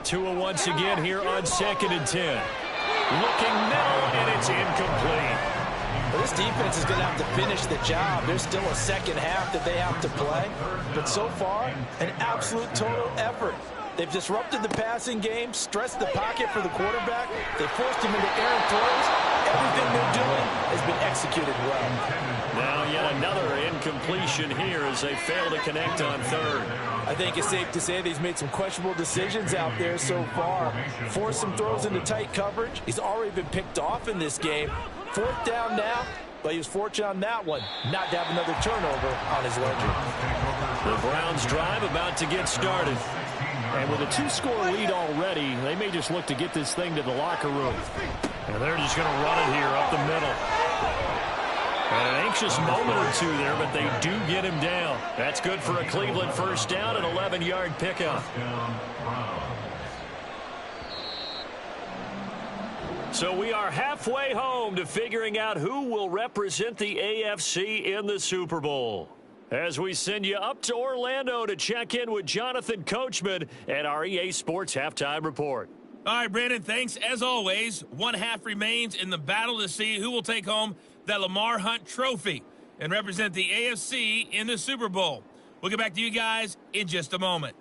Tua once again here on 2nd and 10. Looking middle, and it's incomplete. Well, this defense is going to have to finish the job. There's still a second half that they have to play. But so far, an absolute total effort. They've disrupted the passing game, stressed the pocket for the quarterback. They forced him into errant throws. Everything they're doing has been executed well. Now yet another incompletion here as they fail to connect on 3rd. I think it's safe to say that he's made some questionable decisions out there so far. Forced some throws into tight coverage. He's already been picked off in this game. 4th down now, but he was fortunate on that one not to have another turnover on his ledger. The Browns drive about to get started. And with a 2-score lead already, they may just look to get this thing to the locker room. And they're just going to run it here up the middle. And an anxious moment or two there, but they do get him down. That's good for a Cleveland first down, an 11-yard pickup. So we are halfway home to figuring out who will represent the AFC in the Super Bowl. As we send you up to Orlando to check in with Jonathan Coachman at our EA Sports Halftime Report. All right, Brandon, thanks. As always, one half remains in the battle to see who will take home that Lamar Hunt trophy and represent the AFC in the Super Bowl. We'll get back to you guys in just a moment.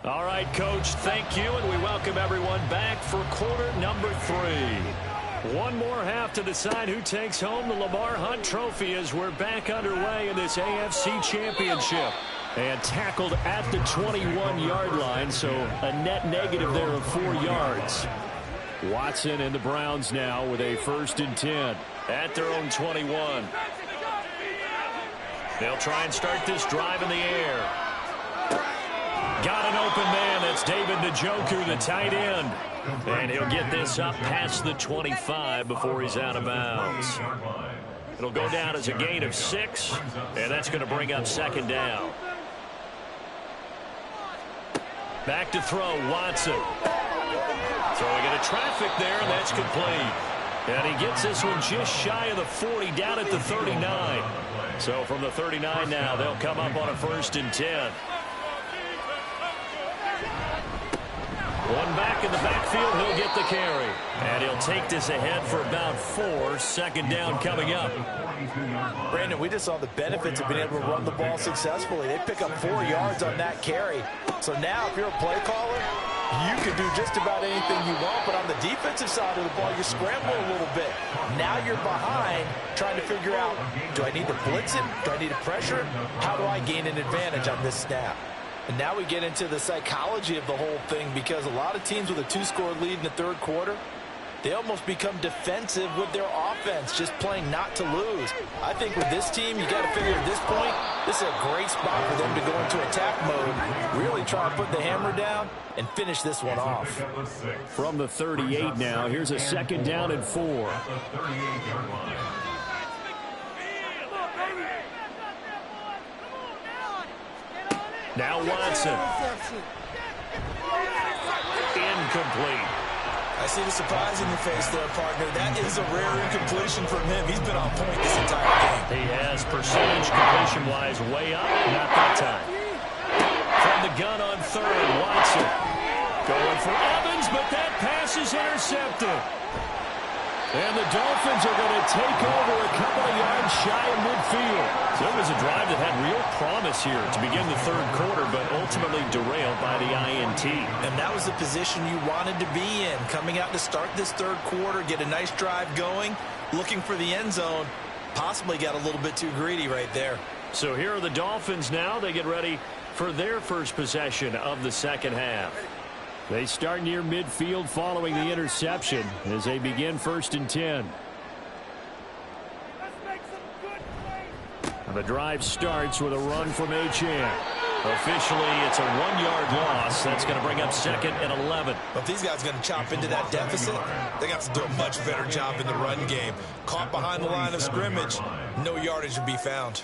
All right, Coach, thank you, and we welcome everyone back for quarter number 3. One more half to decide who takes home the Lamar Hunt Trophy as we're back underway in this AFC Championship. And tackled at the 21-yard line, so a net negative there of 4 yards. Watson and the Browns now with a 1st and 10 at their own 21. They'll try and start this drive in the air. Got an open man. That's David Njoku, the tight end. And he'll get this up past the 25 before he's out of bounds. It'll go down as a gain of 6, and that's going to bring up 2nd down. Back to throw, Watson. Throwing into traffic there, and that's complete. And he gets this one just shy of the 40, down at the 39. So from the 39 now, they'll come up on a 1st and 10. One back in the backfield, he'll get the carry. And he'll take this ahead for about 4, 2nd down coming up. Brandon, we just saw the benefits of being able to run the ball successfully. They pick up 4 yards on that carry. So now if you're a play caller, you can do just about anything you want, but on the defensive side of the ball, you scramble a little bit. Now you're behind trying to figure out, do I need to blitz him? Do I need to pressure him? How do I gain an advantage on this snap? And now we get into the psychology of the whole thing, because a lot of teams with a 2-score lead in the 3rd quarter, they almost become defensive with their offense, just playing not to lose. I think with this team, you got to figure at this point, this is a great spot for them to go into attack mode, really try to put the hammer down and finish this one off. From the 38 now, here's a 2nd down and 4. Now Watson. Incomplete. I see the surprise in your face there, partner. That is a rare incompletion from him. He's been on point this entire game. He has percentage completion-wise way up. Not that time. From the gun on 3rd, Watson. Going for Evans, but that pass is intercepted. And the Dolphins are going to take over a couple of yards shy of midfield. So it was a drive that had real promise here to begin the 3rd quarter, but ultimately derailed by the INT. And that was the position you wanted to be in, coming out to start this 3rd quarter, get a nice drive going, looking for the end zone. Possibly got a little bit too greedy right there. So here are the Dolphins now. They get ready for their first possession of the 2nd half. They start near midfield following the interception as they begin 1st and 10. The drive starts with a run from Achane. Officially, it's a 1-yard loss. That's going to bring up 2nd and 11. But if these guys are going to chop into that deficit, they got to do a much better job in the run game. Caught behind the line of scrimmage, no yardage to be found.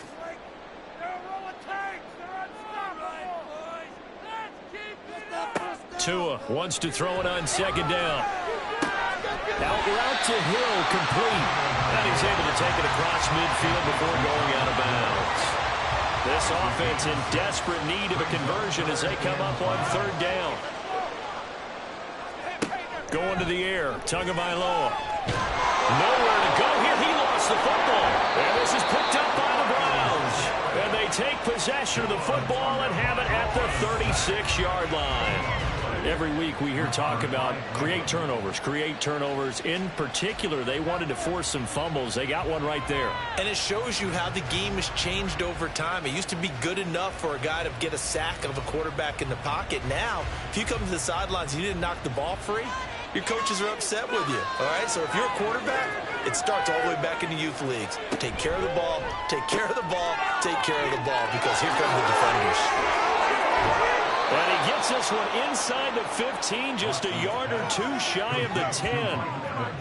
Tua wants to throw it on 2nd down. Out route to Hill, complete. And he's able to take it across midfield before going out of bounds. This offense in desperate need of a conversion as they come up on 3rd down. Going to the air, Tagovailoa. Nowhere to go here. He lost the football. And this is picked up by the Browns. And they take possession of the football and have it at the 36-yard line. Every week we hear talk about create turnovers. In particular, they wanted to force some fumbles. They got one right there. And it shows you how the game has changed over time. It used to be good enough for a guy to get a sack of a quarterback in the pocket. Now, if you come to the sidelines and you didn't knock the ball free, your coaches are upset with you. All right, so if you're a quarterback, it starts all the way back in the youth leagues. Take care of the ball, take care of the ball, take care of the ball, because here come the defenders. And he gets this one inside the 15, just a yard or 2 shy of the 10.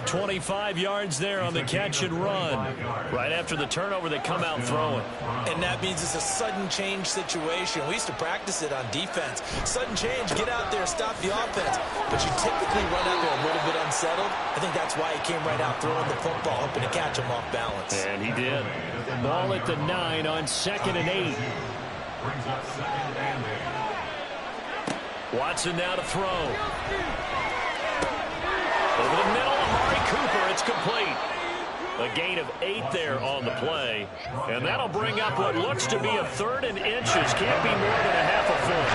25 yards there on the catch and run. Right after the turnover, they come out throwing. And that means it's a sudden change situation. We used to practice it on defense. Sudden change, get out there, stop the offense. But you typically run out there a little bit unsettled. I think that's why he came right out throwing the football, hoping to catch him off balance. And he did. Ball at the 9 on 2nd and 8. Brings up 2nd and 8. Watson now to throw. Over the middle, Amari Cooper, it's complete. A gain of 8 there on the play. And that'll bring up what looks to be a 3rd and inches. Can't be more than a half a foot.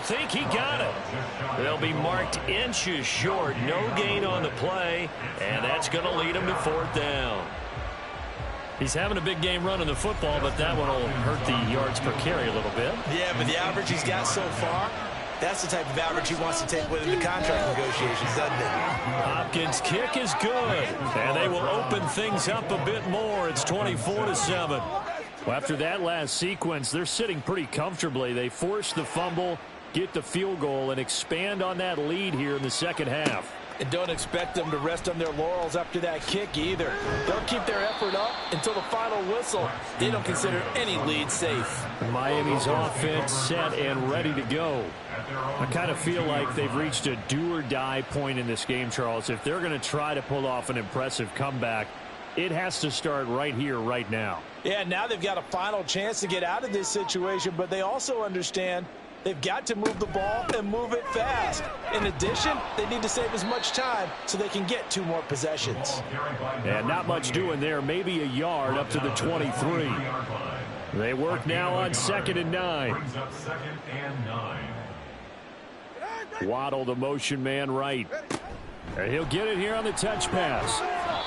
think he got it. They'll be marked inches short. No gain on the play, and that's going to lead him to 4th down. He's having a big game running the football, but that one will hurt the yards per carry a little bit. Yeah, but the average he's got so far, that's the type of average he wants to take with him to contract negotiations, doesn't it? Hopkins' kick is good, and they will open things up a bit more. It's 24-7. Well, after that last sequence, they're sitting pretty comfortably. They force the fumble, get the field goal, and expand on that lead here in the second half. And don't expect them to rest on their laurels after that kick either. They'll keep their effort up until the final whistle. They don't consider any lead safe. Miami's offense set and ready to go. I kind of feel like they've reached a do-or-die point in this game, Charles. If they're going to try to pull off an impressive comeback, it has to start right here, right now. Yeah, now they've got a final chance to get out of this situation, but they also understand they've got to move the ball and move it fast. In addition, they need to save as much time so they can get 2 more possessions. And not much doing there. Maybe a yard up to the 23. They work now on 2nd and 9. Waddle, the motion man, right. And he'll get it here on the touch pass.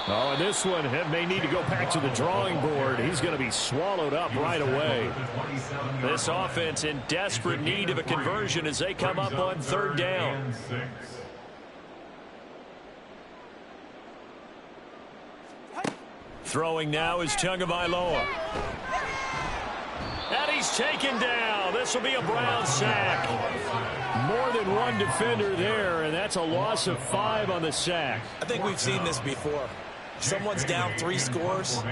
Oh, and this one may need to go back to the drawing board. He's going to be swallowed up right away. This offense in desperate need of a conversion as they come up on 3rd down. Throwing now is Tagovailoa. And he's taken down. This will be a Brown sack. More than one defender there, and that's a loss of 5 on the sack. I think we've seen this before. Someone's down 3 scores.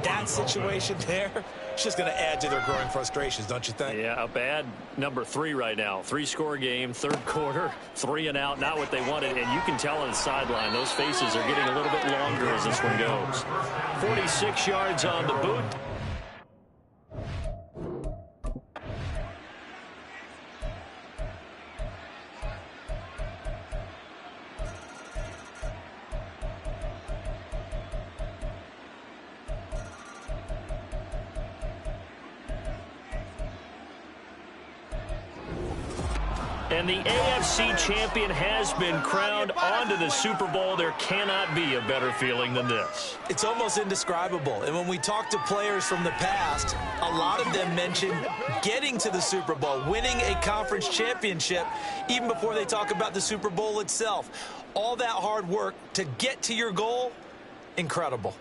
That situation there, it's just going to add to their growing frustrations, don't you think? Yeah, a bad number 3 right now. 3-score game, 3rd quarter, 3 and out, not what they wanted. And you can tell on the sideline, those faces are getting a little bit longer as this one goes. 46 yards on the boot. And the AFC champion has been crowned onto the Super Bowl. There cannot be a better feeling than this. It's almost indescribable. And when we talk to players from the past, a lot of them mention getting to the Super Bowl, winning a conference championship, even before they talk about the Super Bowl itself. All that hard work to get to your goal, incredible.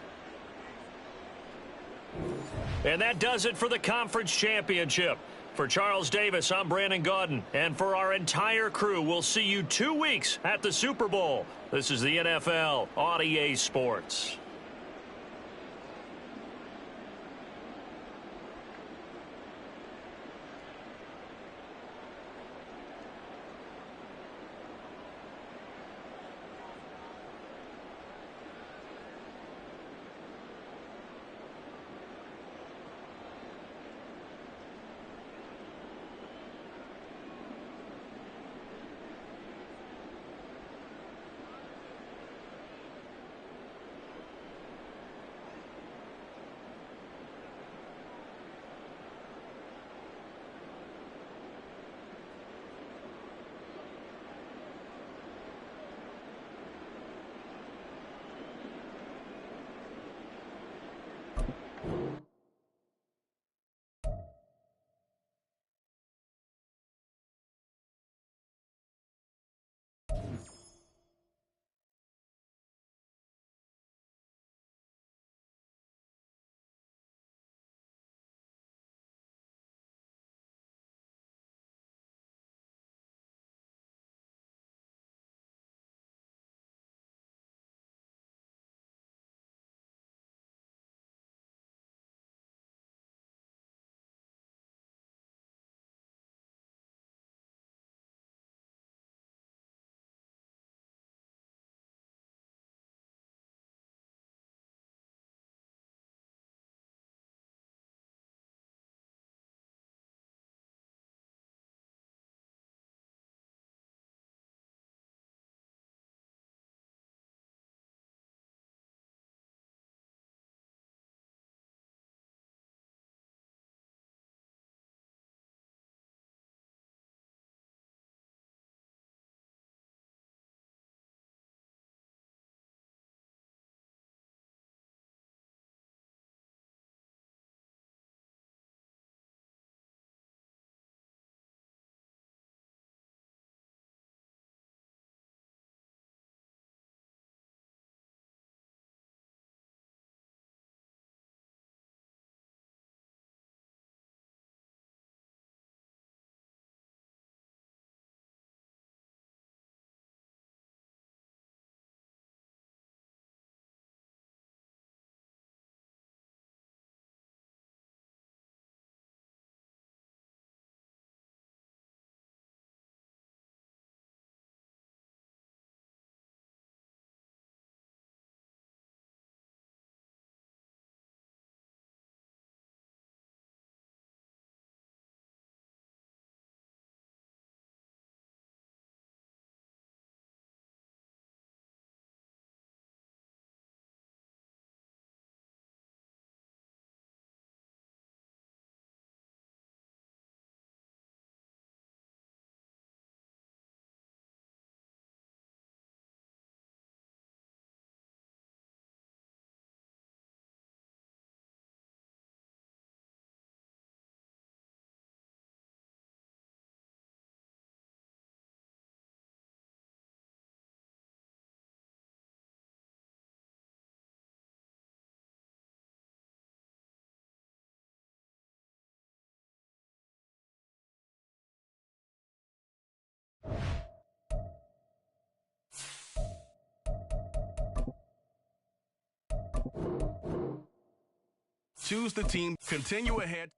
And that does it for the conference championship. For Charles Davis, I'm Brandon Gaudin. And for our entire crew, we'll see you 2 weeks at the Super Bowl. This is the NFL on EA Sports. Choose the team. Continue ahead.